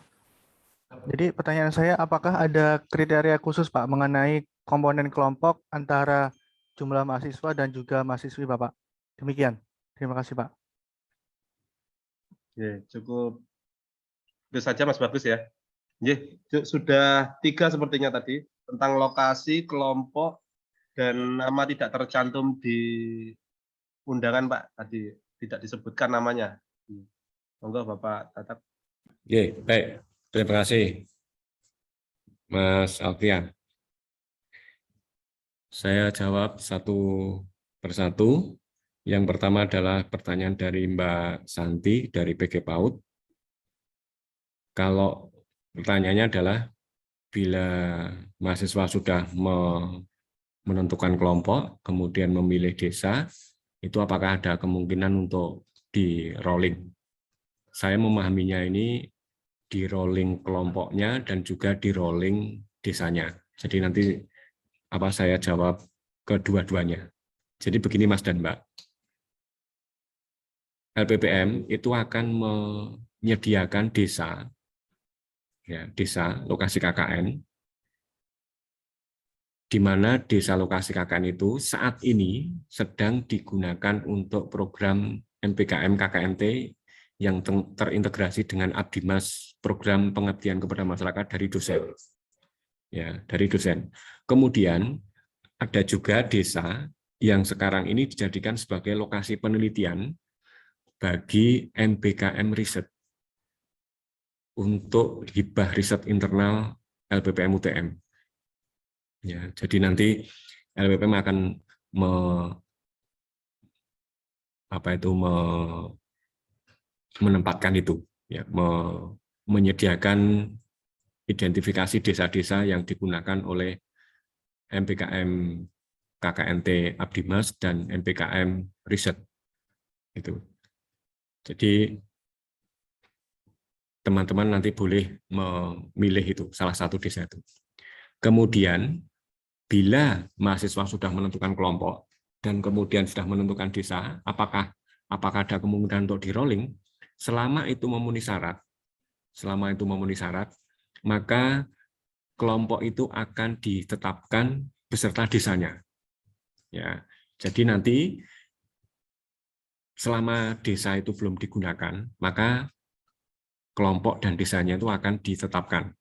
Jadi pertanyaan saya, apakah ada kriteria khusus Pak mengenai komponen kelompok antara jumlah mahasiswa dan juga mahasiswi Bapak? Demikian. Terima kasih Pak. Ya, cukup itu saja Mas Bagus ya. Sudah 3 sepertinya tadi tentang lokasi, kelompok, dan nama tidak tercantum di undangan Pak. Tadi tidak disebutkan namanya. Monggo Bapak Tatak. Baik. Terima kasih, Mas Alfian. Saya jawab satu persatu. Yang pertama adalah pertanyaan dari Mbak Santi dari PG PAUD. Kalau pertanyaannya adalah bila mahasiswa sudah menentukan kelompok, kemudian memilih desa, itu apakah ada kemungkinan untuk di rolling? Saya memahaminya ini di rolling kelompoknya dan juga di rolling desanya. Jadi nanti saya jawab kedua-duanya. Jadi begini Mas dan Mbak, LPPM itu akan menyediakan desa, ya, desa lokasi KKN, di mana desa lokasi KKN itu saat ini sedang digunakan untuk program MPKM KKNT yang terintegrasi dengan Abdimas, program pengabdian kepada masyarakat dari dosen. Ya, dari dosen. Kemudian ada juga desa yang sekarang ini dijadikan sebagai lokasi penelitian bagi MBKM riset untuk hibah riset internal LPPM UTM. Ya, jadi nanti LPPM akan menempatkan itu, ya, menyediakan identifikasi desa-desa yang digunakan oleh MPKM KKNT Abdimas dan MPKM riset. Itu. Jadi teman-teman nanti boleh memilih itu salah satu desa itu. Kemudian bila mahasiswa sudah menentukan kelompok dan kemudian sudah menentukan desa, apakah ada kemungkinan untuk di rolling? Selama itu memenuhi syarat, maka kelompok itu akan ditetapkan beserta desanya. Ya, jadi nanti selama desa itu belum digunakan, maka kelompok dan desanya itu akan ditetapkan.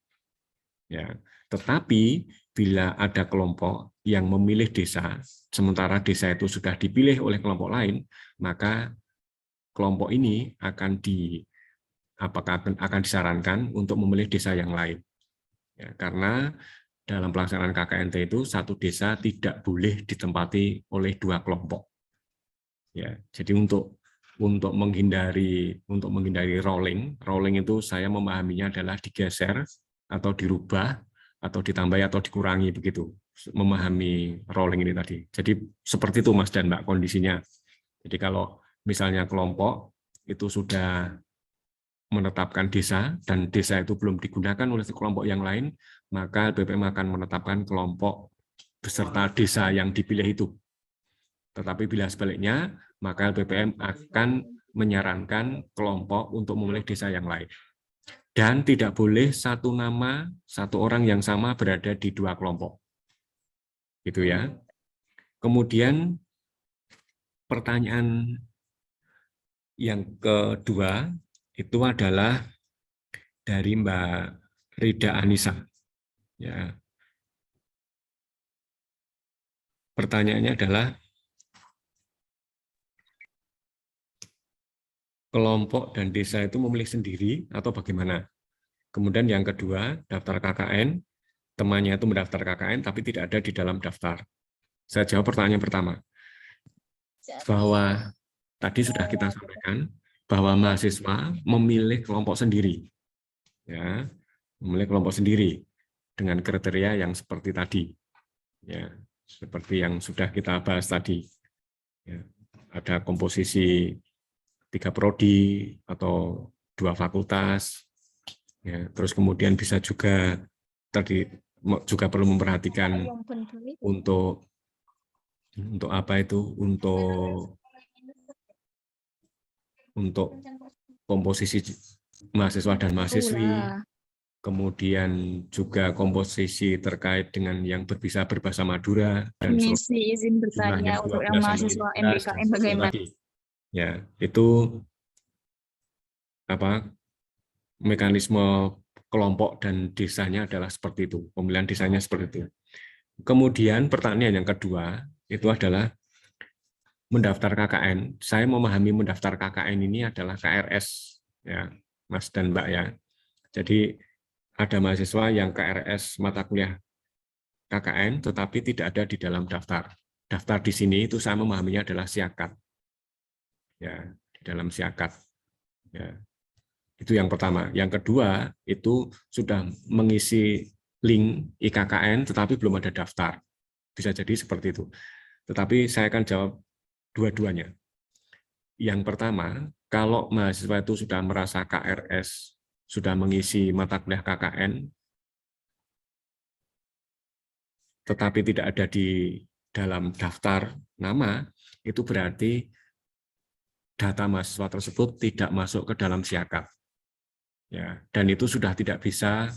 Ya, tetapi bila ada kelompok yang memilih desa, sementara desa itu sudah dipilih oleh kelompok lain, maka kelompok ini akan disarankan untuk memilih desa yang lain. Ya, karena dalam pelaksanaan KKNT itu satu desa tidak boleh ditempati oleh 2 kelompok. Ya, jadi untuk menghindari rolling itu saya memahaminya adalah digeser atau dirubah atau ditambah atau dikurangi begitu. Memahami rolling ini tadi. Jadi seperti itu Mas dan Mbak kondisinya. Jadi kalau misalnya kelompok itu sudah menetapkan desa dan desa itu belum digunakan oleh kelompok yang lain, maka LPPM akan menetapkan kelompok beserta desa yang dipilih itu. Tetapi bila sebaliknya, maka LPPM akan menyarankan kelompok untuk memilih desa yang lain. Dan tidak boleh satu nama, satu orang yang sama berada di 2 kelompok. Gitu ya. Kemudian pertanyaan yang kedua itu adalah dari Mbak Rida Anissa. Ya. Pertanyaannya adalah kelompok dan desa itu memilih sendiri atau bagaimana? Kemudian yang kedua, daftar KKN, temannya itu mendaftar KKN tapi tidak ada di dalam daftar. Saya jawab pertanyaan pertama. Bahwa tadi sudah kita sampaikan bahwa mahasiswa memilih kelompok sendiri. Ya, memilih kelompok sendiri dengan kriteria yang seperti tadi. Ya, seperti yang sudah kita bahas tadi. Ya, ada komposisi 3 prodi atau 2 fakultas. Ya, terus kemudian bisa juga perlu memperhatikan untuk apa itu, untuk komposisi mahasiswa dan mahasiswi, kemudian juga komposisi terkait dengan yang berbisa berbahasa Madura dan Misi izin jumlahnya bertanya untuk yang 12 sampai mahasiswa 15 dan MBKM seterusnya bagaimana? lagi. Ya, itu mekanisme kelompok dan desanya adalah seperti itu. Pemilihan desanya seperti itu. Kemudian pertanyaan yang kedua itu adalah mendaftar KKN. Saya memahami mendaftar KKN ini adalah KRS, ya, Mas dan Mbak ya. Jadi ada mahasiswa yang KRS mata kuliah KKN, tetapi tidak ada di dalam daftar. Daftar di sini itu saya memahaminya adalah siakat, ya, di dalam siakat. Ya. Itu yang pertama. Yang kedua itu sudah mengisi link IKKN, tetapi belum ada daftar. Bisa jadi seperti itu. Tetapi saya akan jawab dua-duanya. Yang pertama, kalau mahasiswa itu sudah merasa KRS, sudah mengisi mata kuliah KKN, tetapi tidak ada di dalam daftar nama, itu berarti data mahasiswa tersebut tidak masuk ke dalam siakat. Ya, dan itu sudah tidak bisa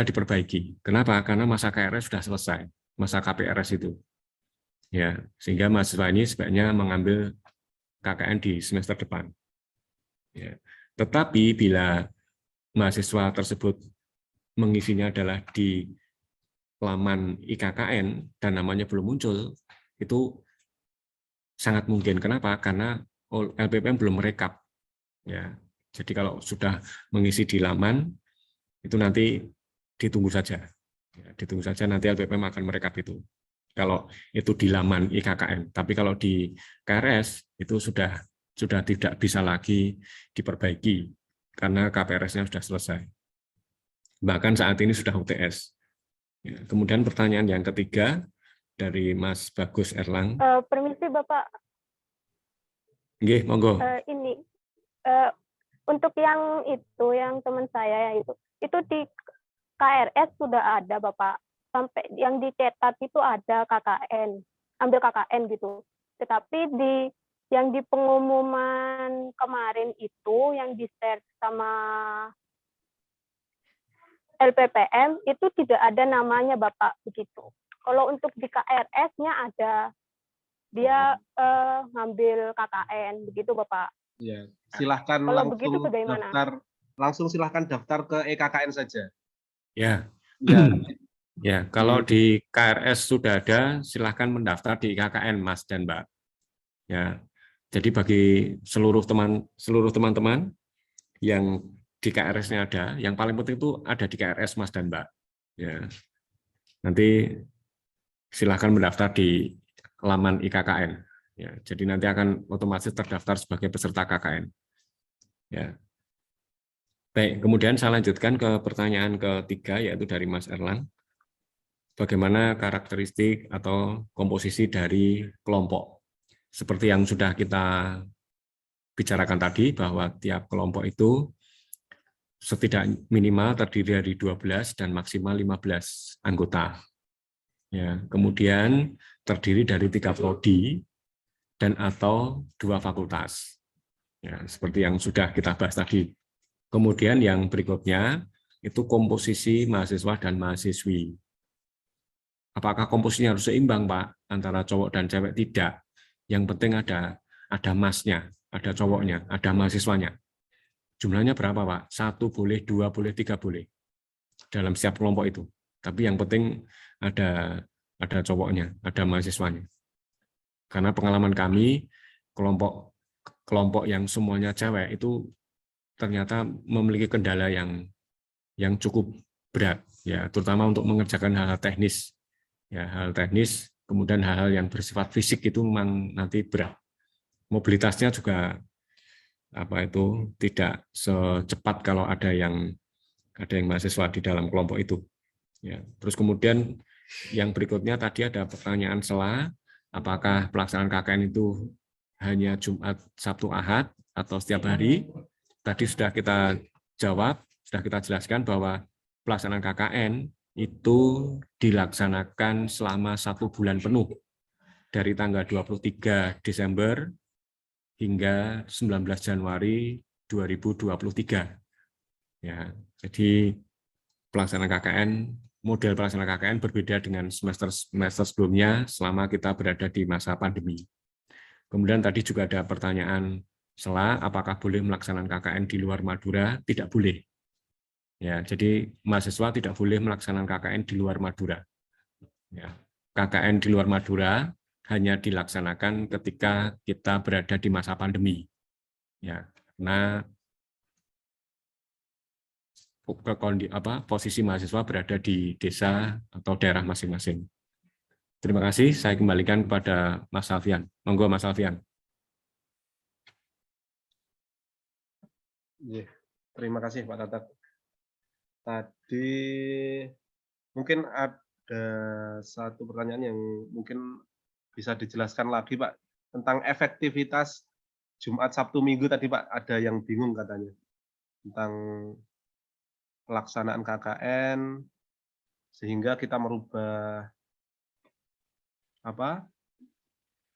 diperbaiki. Kenapa? Karena masa KRS sudah selesai, masa KPRS itu. Ya, sehingga mahasiswa ini sebaiknya mengambil KKN di semester depan. Ya. Tetapi bila mahasiswa tersebut mengisinya adalah di laman IKKN dan namanya belum muncul, itu sangat mungkin. Kenapa? Karena LPPM belum merekap. Ya. Jadi kalau sudah mengisi di laman, itu nanti ditunggu saja. Ya, ditunggu saja, nanti LPPM akan merekap itu. Kalau itu di laman IKKN, tapi kalau di KRS itu sudah tidak bisa lagi diperbaiki karena KPRS-nya sudah selesai. Bahkan saat ini sudah UTS. Ya, kemudian pertanyaan yang ketiga dari Mas Bagus Erlang. Permisi Bapak. Nggih, monggo. Untuk yang itu, yang teman saya itu di KRS sudah ada Bapak. Sampai yang dicetak itu ada KKN, ambil KKN gitu. Tetapi yang di pengumuman kemarin itu yang di-share sama LPPM itu tidak ada namanya Bapak begitu. Kalau untuk di KRS-nya ada, dia ngambil KKN begitu Bapak. Ya, silahkan langsung silahkan daftar ke EKKN saja. Ya. Ya. Ya, kalau di KRS sudah ada, silahkan mendaftar di IKKN, Mas dan Mbak. Ya, jadi bagi seluruh teman-teman yang di KRS-nya ada, yang paling penting itu ada di KRS, Mas dan Mbak. Ya, nanti silahkan mendaftar di laman IKKN. Ya, jadi nanti akan otomatis terdaftar sebagai peserta KKN. Ya. Baik, kemudian saya lanjutkan ke pertanyaan ketiga, yaitu dari Mas Erlang. Bagaimana karakteristik atau komposisi dari kelompok. Seperti yang sudah kita bicarakan tadi, bahwa tiap kelompok itu setidak minimal terdiri dari 12 dan maksimal 15 anggota. Ya, kemudian terdiri dari 3 prodi dan atau 2 fakultas. Ya, seperti yang sudah kita bahas tadi. Kemudian yang berikutnya itu komposisi mahasiswa dan mahasiswi. Apakah komposisinya harus seimbang, Pak, antara cowok dan cewek? Tidak. Yang penting ada masnya, ada cowoknya, ada mahasiswanya. Jumlahnya berapa, Pak? 1 boleh, 2 boleh, 3 boleh. Dalam setiap kelompok itu. Tapi yang penting ada cowoknya, ada mahasiswanya. Karena pengalaman kami, kelompok yang semuanya cewek itu ternyata memiliki kendala yang cukup berat, ya, terutama untuk mengerjakan hal-hal teknis. Ya, hal teknis, kemudian hal-hal yang bersifat fisik itu memang nanti berat. Mobilitasnya juga tidak secepat kalau ada yang mahasiswa di dalam kelompok itu. Ya, terus kemudian yang berikutnya tadi ada pertanyaan sela, apakah pelaksanaan KKN itu hanya Jumat, Sabtu, Ahad atau setiap hari? Tadi sudah kita jawab, sudah kita jelaskan bahwa pelaksanaan KKN itu dilaksanakan selama 1 bulan penuh dari tanggal 23 Desember hingga 19 Januari 2023. Ya, jadi pelaksanaan KKN, model pelaksanaan KKN berbeda dengan semester sebelumnya selama kita berada di masa pandemi. Kemudian tadi juga ada pertanyaan apakah boleh melaksanakan KKN di luar Madura? Tidak boleh. Ya, jadi mahasiswa tidak boleh melaksanakan KKN di luar Madura. Ya, KKN di luar Madura hanya dilaksanakan ketika kita berada di masa pandemi. Ya, karena posisi mahasiswa berada di desa atau daerah masing-masing. Terima kasih, saya kembalikan kepada Mas Alfian. Monggo Mas Alfian. Terima kasih Pak Tatat. Tadi mungkin ada satu pertanyaan yang mungkin bisa dijelaskan lagi Pak, tentang efektivitas Jumat, Sabtu, Minggu tadi Pak, ada yang bingung katanya tentang pelaksanaan KKN sehingga kita merubah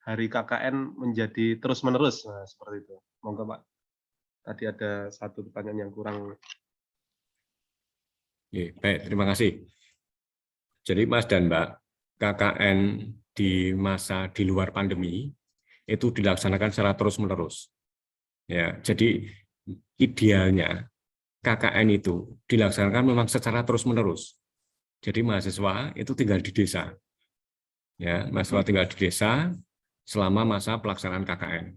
hari KKN menjadi terus-menerus. Nah, seperti itu. Monggo Pak. Tadi ada satu pertanyaan yang kurang. Baik, terima kasih. Jadi Mas dan Mbak, KKN di masa di luar pandemi itu dilaksanakan secara terus-menerus. Ya, jadi idealnya KKN itu dilaksanakan memang secara terus-menerus. Jadi mahasiswa itu tinggal di desa. Ya, mahasiswa tinggal di desa selama masa pelaksanaan KKN.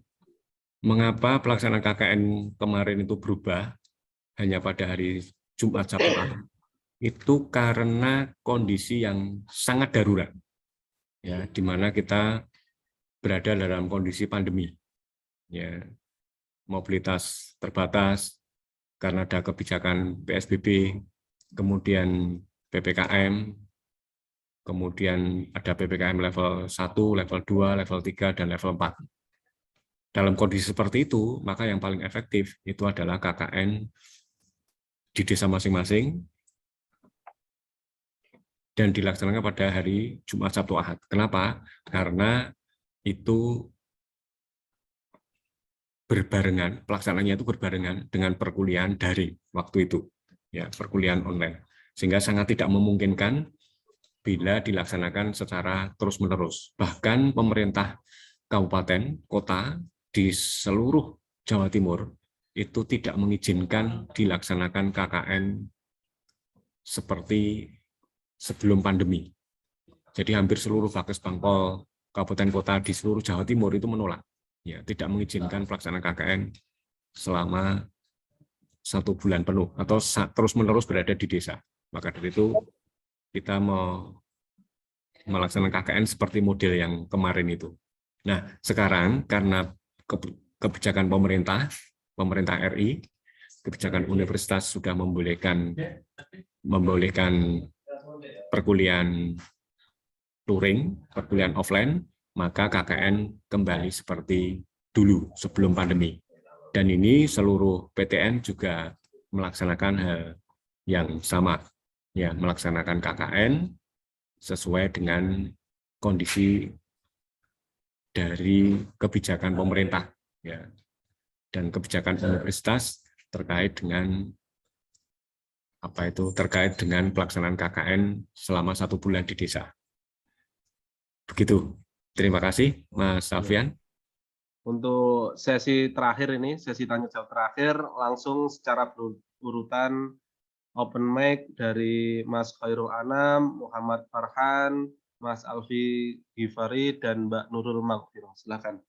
Mengapa pelaksanaan KKN kemarin itu berubah hanya pada hari Jumat, Sabtu, Ahad? Itu karena kondisi yang sangat darurat. Ya, di mana kita berada dalam kondisi pandemi. Ya, mobilitas terbatas, karena ada kebijakan PSBB, kemudian PPKM, kemudian ada PPKM level 1, level 2, level 3, dan level 4. Dalam kondisi seperti itu, maka yang paling efektif itu adalah KKN di desa masing-masing dan dilaksanakan pada hari Jumat, Sabtu, Ahad. Kenapa? Karena itu berbarengan, pelaksanaannya itu berbarengan dengan perkuliahan daring waktu itu, ya, perkuliahan online, sehingga sangat tidak memungkinkan bila dilaksanakan secara terus-menerus. Bahkan pemerintah kabupaten, kota di seluruh Jawa Timur itu tidak mengizinkan dilaksanakan KKN seperti sebelum pandemi. Jadi hampir seluruh Vakes Bangpol, kabupaten kota di seluruh Jawa Timur itu menolak. Ya, tidak mengizinkan pelaksanaan KKN selama 1 bulan penuh atau terus-menerus berada di desa. Maka dari itu kita mau melaksanakan KKN seperti model yang kemarin itu. Nah, sekarang karena kebijakan pemerintah RI, kebijakan universitas sudah membolehkan perkuliahan touring, perkuliahan offline, maka KKN kembali seperti dulu sebelum pandemi. Dan ini seluruh PTN juga melaksanakan hal yang sama, ya, melaksanakan KKN sesuai dengan kondisi dari kebijakan pemerintah, ya, dan kebijakan universitas terkait dengan pelaksanaan KKN selama 1 bulan di desa. Begitu. Terima kasih, Mas Alfian. Untuk sesi terakhir ini, sesi tanya jawab terakhir, langsung secara berurutan open mic dari Mas Khairul Anam, Muhammad Farhan, Mas Alfi Gifari, dan Mbak Nurul Maghfirah. Silakan.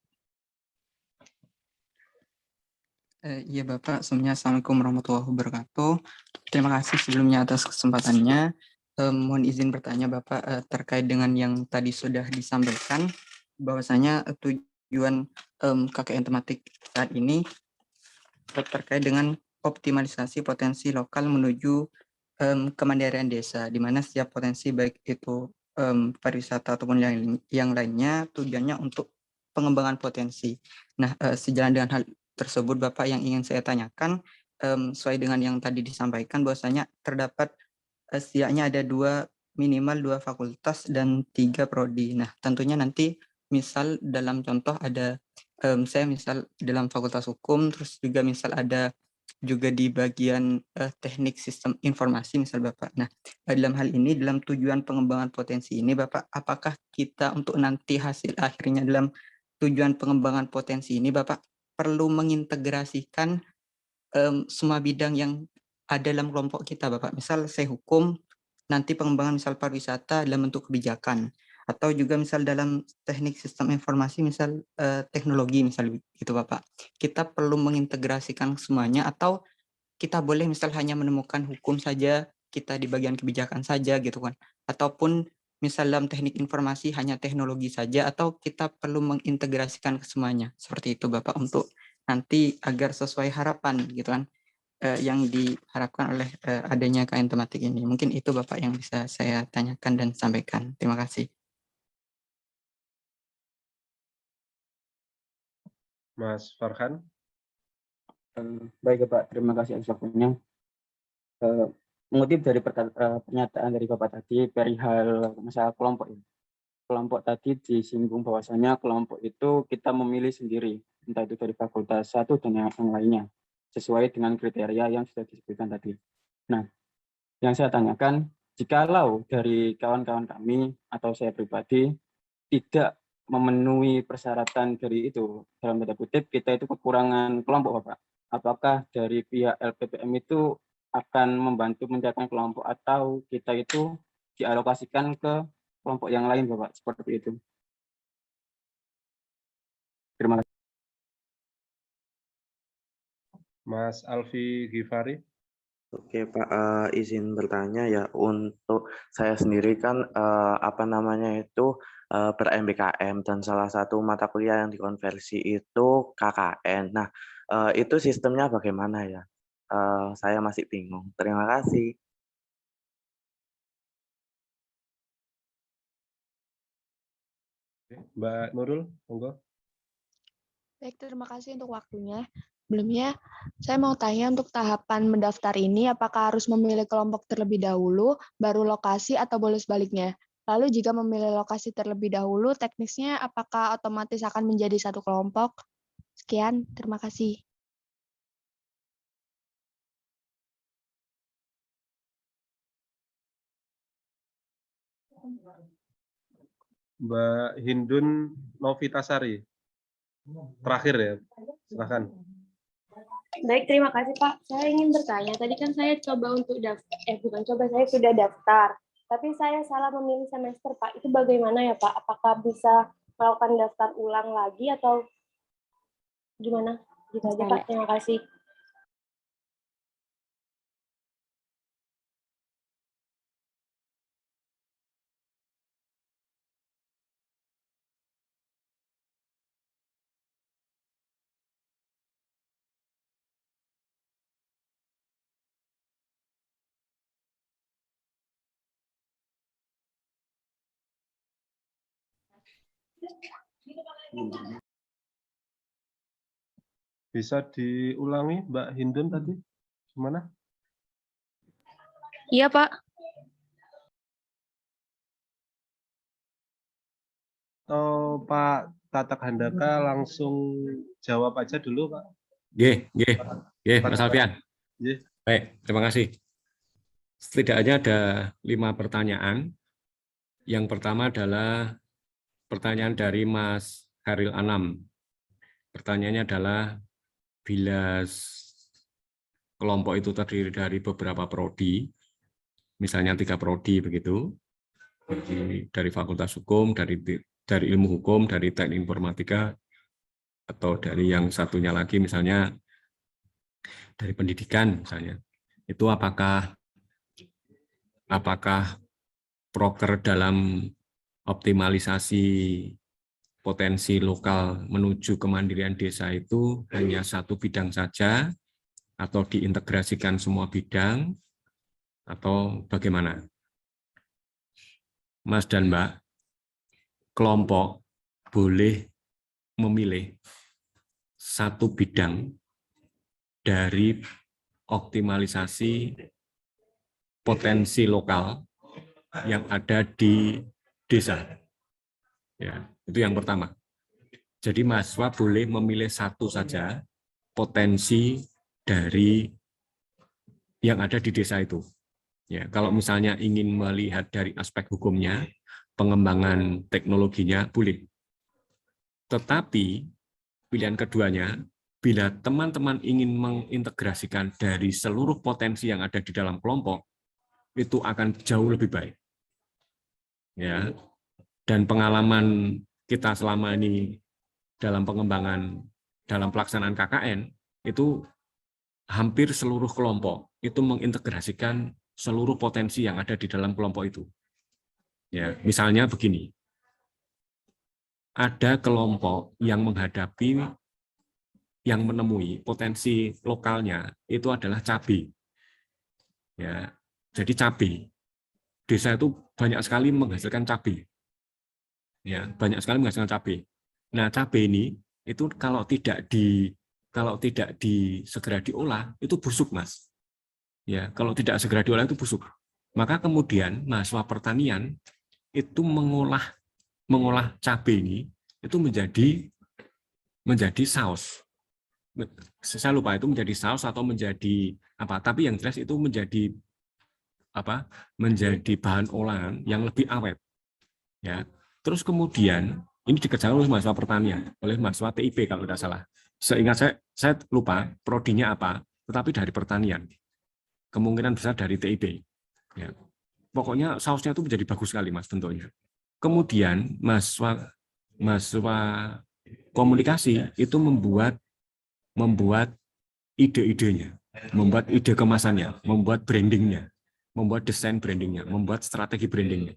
Iya Bapak, sebelumnya Assalamualaikum warahmatullahi wabarakatuh. Terima kasih sebelumnya atas kesempatannya. Mohon izin bertanya Bapak terkait dengan yang tadi sudah disampaikan, bahwasanya tujuan KKN tematik saat ini terkait dengan optimalisasi potensi lokal menuju kemandirian desa, di mana setiap potensi baik itu pariwisata ataupun yang lainnya tujuannya untuk pengembangan potensi. Nah, sejalan dengan hal tersebut Bapak, yang ingin saya tanyakan sesuai dengan yang tadi disampaikan bahwasanya terdapat setidaknya ada minimal 2 fakultas dan 3 prodi. Nah, tentunya nanti misal dalam contoh ada saya misal dalam Fakultas Hukum, terus juga misal ada juga di bagian teknik sistem informasi misal Bapak. Nah, dalam hal ini, dalam tujuan pengembangan potensi ini Bapak, apakah kita untuk nanti hasil akhirnya dalam tujuan pengembangan potensi ini Bapak perlu mengintegrasikan semua bidang yang ada dalam kelompok kita Bapak. Misal saya hukum, nanti pengembangan misal pariwisata dalam bentuk kebijakan, atau juga misal dalam teknik sistem informasi misal teknologi misal gitu Bapak. Kita perlu mengintegrasikan semuanya, atau kita boleh misal hanya menemukan hukum saja, kita di bagian kebijakan saja gitu kan, ataupun misal dalam teknik informasi hanya teknologi saja, atau kita perlu mengintegrasikan ke semuanya, seperti itu Bapak, untuk nanti agar sesuai harapan gitu kan, yang diharapkan oleh adanya KN tematik ini. Mungkin itu Bapak yang bisa saya tanyakan dan sampaikan. Terima kasih. Mas Farhan. Baik Bapak, terima kasih atas waktunya. Mengutip dari pernyataan dari Bapak tadi perihal masalah kelompok ini. Kelompok tadi disinggung bahwasanya kelompok itu kita memilih sendiri, entah itu dari fakultas satu dan yang lainnya, sesuai dengan kriteria yang sudah disebutkan tadi. Nah, yang saya tanyakan, jikalau dari kawan-kawan kami atau saya pribadi tidak memenuhi persyaratan dari itu, dalam tanda kutip kita itu kekurangan kelompok Bapak, apakah dari pihak LPPM itu akan membantu mencarikan kelompok, atau kita itu dialokasikan ke kelompok yang lain Bapak, seperti itu. Terima kasih. Mas Alfi Ghifari. Oke Pak, izin bertanya ya, untuk saya sendiri kan ber-MBKM, dan salah satu mata kuliah yang dikonversi itu KKN. Nah, itu sistemnya bagaimana ya? Saya masih bingung. Terima kasih. Mbak Nurul, monggo. Baik, terima kasih untuk waktunya. Sebelumnya, saya mau tanya untuk tahapan mendaftar ini, apakah harus memilih kelompok terlebih dahulu, baru lokasi, atau boleh sebaliknya? Lalu jika memilih lokasi terlebih dahulu, teknisnya apakah otomatis akan menjadi satu kelompok? Sekian, terima kasih. Mbak Hindun Novitasari. Terakhir ya, silakan. Baik, terima kasih Pak. Saya ingin bertanya, tadi kan saya coba untuk saya sudah daftar, tapi saya salah memilih semester Pak. Itu bagaimana ya Pak? Apakah bisa melakukan daftar ulang lagi atau gimana? Gitu aja Pak, terima kasih. Bisa diulangi Mbak Hindun tadi? Gimana? Iya Pak. Atau Pak Tatak Handaka langsung jawab aja dulu Pak. Mas Alfian. Baik, terima kasih. Setidaknya ada 5 pertanyaan. Yang pertama adalah pertanyaan dari Mas Haril Anam. Pertanyaannya adalah, bila kelompok itu terdiri dari beberapa prodi, misalnya 3 prodi begitu, dari Fakultas Hukum, dari Ilmu Hukum, dari Teknik Informatika, atau dari yang satunya lagi misalnya dari Pendidikan misalnya, itu apakah proker dalam optimalisasi potensi lokal menuju kemandirian desa itu hanya satu bidang saja, atau diintegrasikan semua bidang, atau bagaimana? Mas dan Mbak, kelompok boleh memilih satu bidang dari optimalisasi potensi lokal yang ada di desa. Ya, itu yang pertama. Jadi mahasiswa boleh memilih satu saja potensi dari yang ada di desa itu. Ya, kalau misalnya ingin melihat dari aspek hukumnya, pengembangan teknologinya boleh. Tetapi pilihan keduanya, bila teman-teman ingin mengintegrasikan dari seluruh potensi yang ada di dalam kelompok, itu akan jauh lebih baik. Ya, dan pengalaman kita selama ini dalam pengembangan, dalam pelaksanaan KKN, itu hampir seluruh kelompok itu mengintegrasikan seluruh potensi yang ada di dalam kelompok itu. Ya, misalnya begini, ada kelompok yang menghadapi, yang menemui potensi lokalnya itu adalah cabai. Ya, jadi cabai, desa itu banyak sekali menghasilkan cabai. Ya, banyak sekali menghasilkan cabai. Nah, cabai ini itu kalau tidak segera diolah itu busuk, Mas. Ya, kalau tidak segera diolah itu busuk. Maka kemudian mahasiswa pertanian itu mengolah cabai ini itu menjadi saus. Saya lupa itu menjadi saus atau menjadi apa, tapi yang jelas itu menjadi apa? Menjadi bahan olahan yang lebih awet. Ya. Terus kemudian ini dikerjakan oleh mahasiswa pertanian, oleh mahasiswa TIP kalau tidak salah. Seingat saya lupa prodinya apa, tetapi dari pertanian. Kemungkinan besar dari TIP. Ya. Pokoknya sausnya itu menjadi bagus sekali, Mas, bentuknya. Kemudian mahasiswa komunikasi itu membuat ide-idenya, membuat ide kemasannya, membuat brandingnya, membuat desain brandingnya, membuat strategi brandingnya.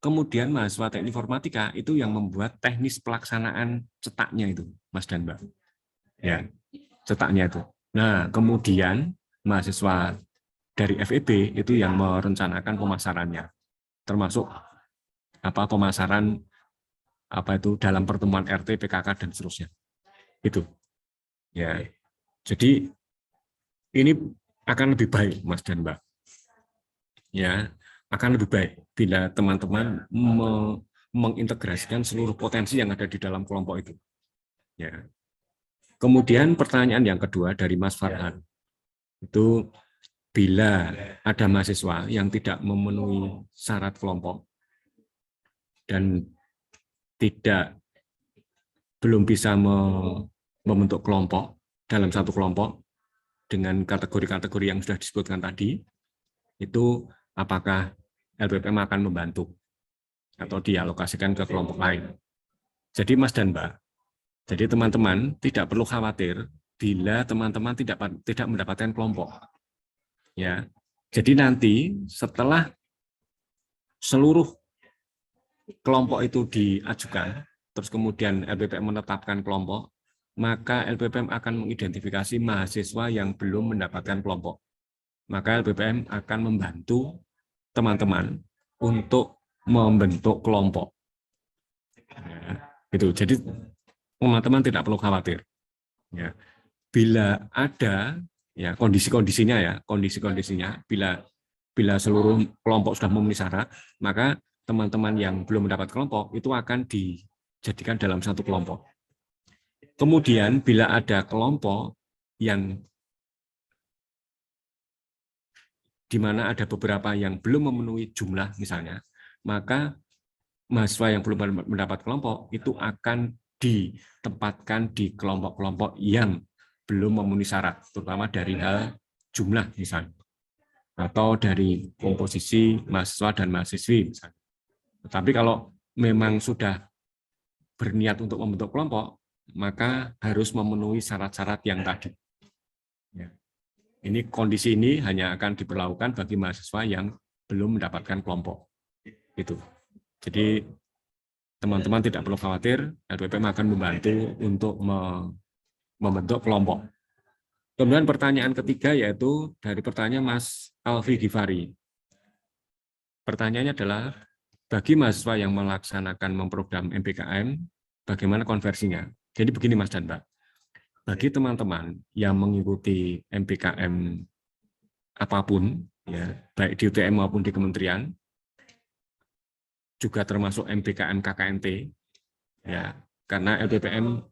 Kemudian mahasiswa teknik informatika itu yang membuat teknis pelaksanaan cetaknya itu, Mas dan Mbak. Ya, cetaknya itu. Nah, kemudian mahasiswa dari FEB itu yang merencanakan pemasarannya, termasuk apa pemasaran apa itu dalam pertemuan RT, PKK dan seterusnya. Itu. Ya. Jadi ini akan lebih baik, Mas dan Mbak. Ya, akan lebih baik bila teman-teman mengintegrasikan seluruh potensi yang ada di dalam kelompok itu. Ya. Kemudian pertanyaan yang kedua dari Mas Farhan. Itu bila ada mahasiswa yang tidak memenuhi syarat kelompok dan belum bisa membentuk kelompok dalam satu kelompok dengan kategori-kategori yang sudah disebutkan tadi, itu apakah LPPM akan membantu atau dialokasikan ke kelompok lain. Jadi Mas dan Mbak, jadi teman-teman tidak perlu khawatir bila teman-teman tidak mendapatkan kelompok. Ya, jadi nanti setelah seluruh kelompok itu diajukan, terus kemudian LPPM menetapkan kelompok, maka LPPM akan mengidentifikasi mahasiswa yang belum mendapatkan kelompok. Maka LPPM akan membantu teman-teman untuk membentuk kelompok. Ya, gitu. Jadi teman-teman tidak perlu khawatir. Ya, bila ada ya kondisi-kondisinya bila seluruh kelompok sudah memenuhi syarat, maka teman-teman yang belum mendapat kelompok itu akan dijadikan dalam satu kelompok. Kemudian bila ada kelompok yang di mana ada beberapa yang belum memenuhi jumlah misalnya, maka mahasiswa yang belum mendapat kelompok itu akan ditempatkan di kelompok-kelompok yang belum memenuhi syarat, terutama dari hal jumlah misalnya, atau dari komposisi mahasiswa dan mahasiswi misalnya. Tetapi kalau memang sudah berniat untuk membentuk kelompok, maka harus memenuhi syarat-syarat yang tadi. Ya. Ini kondisi ini hanya akan diberlakukan bagi mahasiswa yang belum mendapatkan kelompok. Itu. Jadi teman-teman tidak perlu khawatir, LPPM akan membantu untuk membentuk kelompok. Kemudian pertanyaan ketiga yaitu dari pertanyaan Mas Alfi Gifari. Pertanyaannya adalah, bagi mahasiswa yang melaksanakan memprogram MPKM, bagaimana konversinya? Jadi begini Mas dan Mbak, bagi teman-teman yang mengikuti MPKM apapun, ya, baik di UTM maupun di kementerian, juga termasuk MPKM KKNT, ya, karena LPPM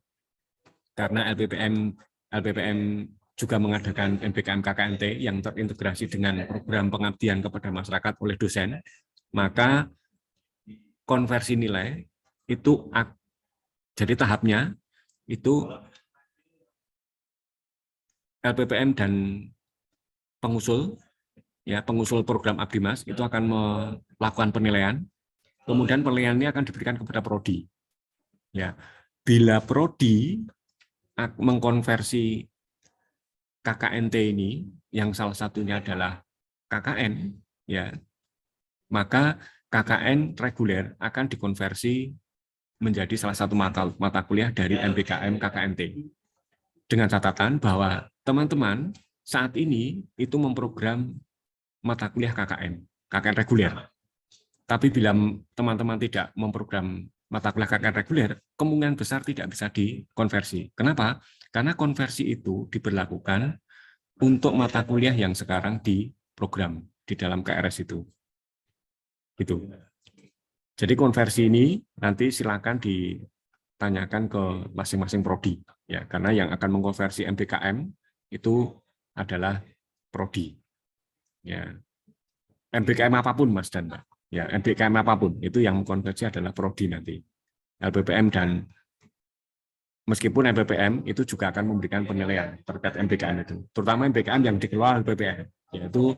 juga mengadakan MBKM KKNT yang terintegrasi dengan program pengabdian kepada masyarakat oleh dosen, maka konversi nilai itu jadi tahapnya itu LPPM dan pengusul program Abdimas itu akan melakukan penilaian, kemudian penilaiannya akan diberikan kepada prodi. Ya, bila prodi mengkonversi KKNT ini, yang salah satunya adalah KKN, ya, maka KKN reguler akan dikonversi menjadi salah satu mata kuliah dari MBKM KKNT. Dengan catatan bahwa teman-teman saat ini itu memprogram mata kuliah KKN reguler. Tapi bila teman-teman tidak memprogram mata kuliah KKN reguler, kemungkinan besar tidak bisa dikonversi. Kenapa? Karena konversi itu diberlakukan untuk mata kuliah yang sekarang diprogram di dalam KRS itu. Gitu. Jadi konversi ini nanti silakan ditanyakan ke masing-masing prodi, ya, karena yang akan mengkonversi MBKM itu adalah prodi. Ya. MBKM apapun, Mas dan Mbak. Ya, MBKM apapun itu yang mengkonversi adalah prodi nanti. LPPM dan meskipun LPPM itu juga akan memberikan penilaian terkait MBKM itu, terutama MBKM yang dikelola LPPM, yaitu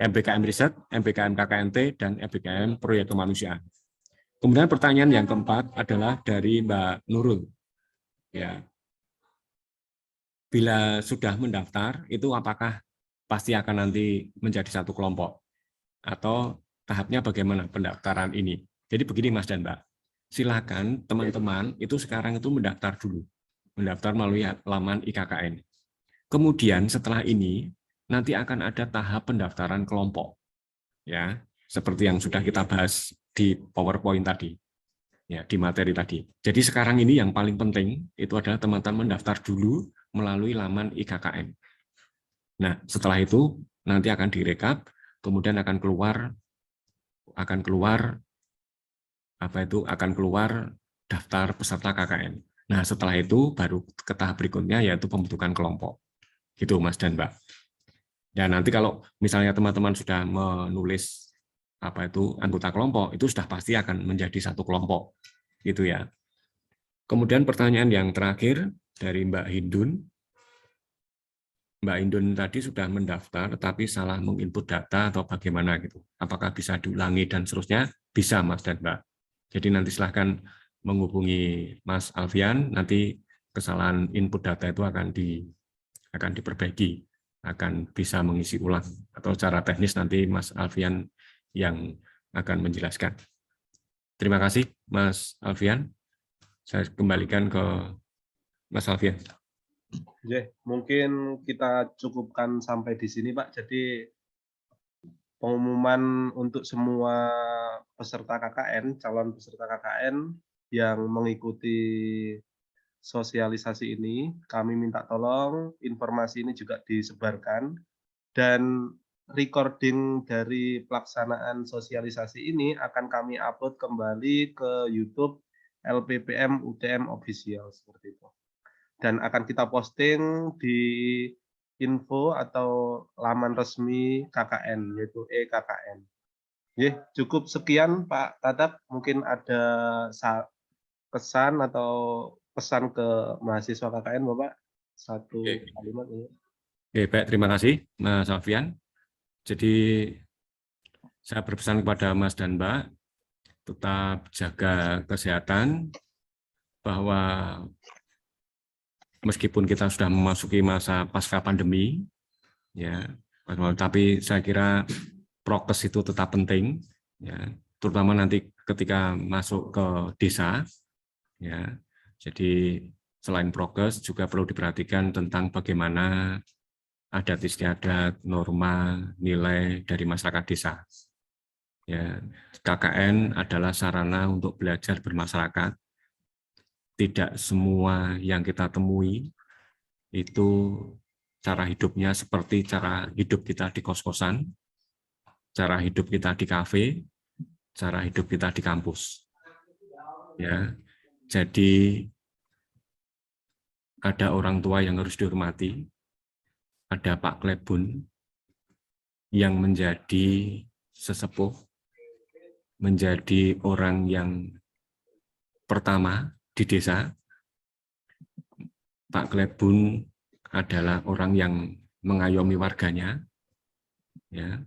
MBKM Riset, MBKM KKNT, dan MBKM Proyek Kemanusiaan. Kemudian pertanyaan yang keempat adalah dari Mbak Nurul. Ya, bila sudah mendaftar, itu apakah pasti akan nanti menjadi satu kelompok? Atau tahapnya bagaimana pendaftaran ini? Jadi begini Mas dan Mbak, silakan teman-teman itu sekarang itu mendaftar dulu, mendaftar melalui laman IKKN. Kemudian setelah ini nanti akan ada tahap pendaftaran kelompok, ya, seperti yang sudah kita bahas di PowerPoint tadi, ya, di materi tadi. Jadi sekarang ini yang paling penting itu adalah teman-teman mendaftar dulu melalui laman IKKN. Nah, setelah itu nanti akan direkap, kemudian akan keluar daftar peserta KKN. Nah, setelah itu baru ke tahap berikutnya yaitu pembentukan kelompok. Gitu Mas dan Mbak. Dan nanti kalau misalnya teman-teman sudah menulis anggota kelompok, itu sudah pasti akan menjadi satu kelompok. Gitu ya. Kemudian pertanyaan yang terakhir dari Mbak Hindun. Mbak Hindun tadi sudah mendaftar tapi salah menginput data atau bagaimana gitu. Apakah bisa diulangi dan seterusnya? Bisa Mas dan Mbak. Jadi nanti silahkan menghubungi Mas Alfian, nanti kesalahan input data itu akan diperbaiki, akan bisa mengisi ulang, atau secara teknis nanti Mas Alfian yang akan menjelaskan. Terima kasih Mas Alfian. Saya kembalikan ke Mas Alfian. Ya, mungkin kita cukupkan sampai di sini Pak. Jadi pengumuman untuk semua peserta KKN, calon peserta KKN yang mengikuti sosialisasi ini, kami minta tolong informasi ini juga disebarkan, dan recording dari pelaksanaan sosialisasi ini akan kami upload kembali ke YouTube LPPM UTM Official seperti itu. Dan akan kita posting di info atau laman resmi KKN, yaitu EKKN. Ya, cukup sekian Pak Tatap. Mungkin ada kesan atau pesan ke mahasiswa KKN, Bapak? Satu kalimat ini. Oke, baik, terima kasih Mas Alfian. Jadi saya berpesan kepada Mas dan Mbak, tetap jaga kesehatan, bahwa meskipun kita sudah memasuki masa pasca pandemi, ya, tapi saya kira prokes itu tetap penting, ya, terutama nanti ketika masuk ke desa, ya. Jadi selain prokes juga perlu diperhatikan tentang bagaimana adat istiadat, norma, nilai dari masyarakat desa. Ya, KKN adalah sarana untuk belajar bermasyarakat. Tidak semua yang kita temui itu cara hidupnya seperti cara hidup kita di kos-kosan, cara hidup kita di kafe, cara hidup kita di kampus. Ya, jadi ada orang tua yang harus dihormati, ada Pak Klebun yang menjadi sesepuh, menjadi orang yang pertama di desa. Pak Klebun adalah orang yang mengayomi warganya, ya.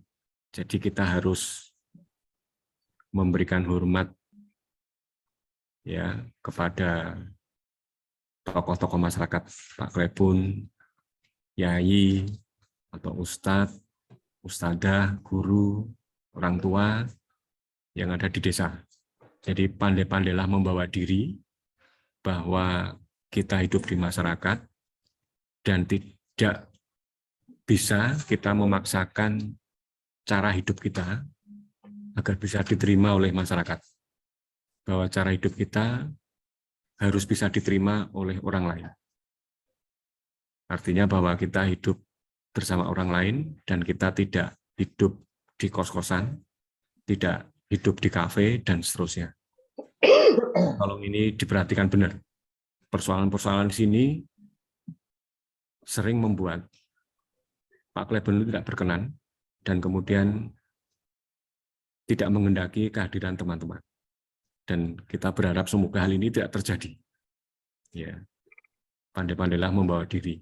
Jadi kita harus memberikan hormat ya kepada tokoh-tokoh masyarakat, Pak Klebun, Yai atau Ustadz, Ustadzah, guru, orang tua yang ada di desa. Jadi pandai-pandailah membawa diri bahwa kita hidup di masyarakat dan tidak bisa kita memaksakan cara hidup kita agar bisa diterima oleh masyarakat. Bahwa cara hidup kita harus bisa diterima oleh orang lain. Artinya bahwa kita hidup bersama orang lain dan kita tidak hidup di kos-kosan, tidak hidup di kafe, dan seterusnya. Kalau ini diperhatikan benar. Persoalan-persoalan di sini sering membuat Pak Klebun tidak berkenan dan kemudian tidak mengendaki kehadiran teman-teman. Dan kita berharap semoga hal ini tidak terjadi. Ya, pandai-pandailah membawa diri.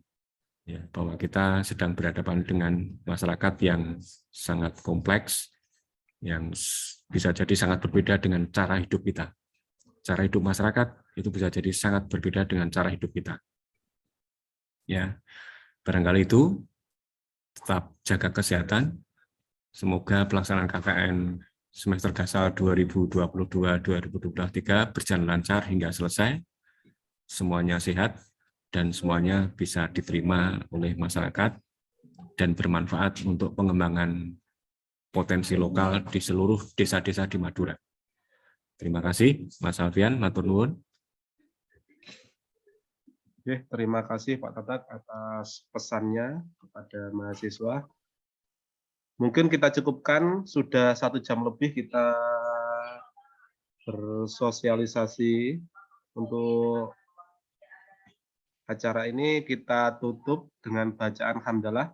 Ya, bahwa kita sedang berhadapan dengan masyarakat yang sangat kompleks, yang bisa jadi sangat berbeda dengan cara hidup kita. Cara hidup masyarakat itu bisa jadi sangat berbeda dengan cara hidup kita. Ya, barangkali itu, tetap jaga kesehatan. Semoga pelaksanaan KKN semester dasar 2022-2023 berjalan lancar hingga selesai. Semuanya sehat dan semuanya bisa diterima oleh masyarakat dan bermanfaat untuk pengembangan potensi lokal di seluruh desa-desa di Madura. Terima kasih, Mas Alfian, matur nuwun. Oke, terima kasih Pak Tatak atas pesannya kepada mahasiswa. Mungkin kita cukupkan, sudah 1 jam lebih kita bersosialisasi untuk acara ini. Kita tutup dengan bacaan hamdalah.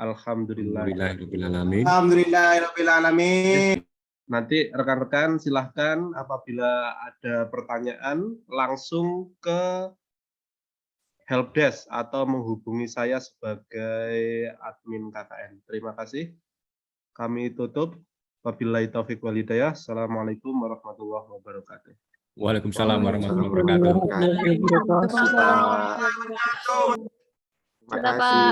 Alhamdulillahirrahmanirrahim. Alhamdulillahirrahmanirrahim. Nanti rekan-rekan silahkan apabila ada pertanyaan langsung ke helpdesk atau menghubungi saya sebagai admin KKN. Terima kasih. Kami tutup. Wabillahi taufiq wal hidayah. Assalamualaikum warahmatullahi wabarakatuh. Waalaikumsalam warahmatullahi wabarakatuh. Terima kasih.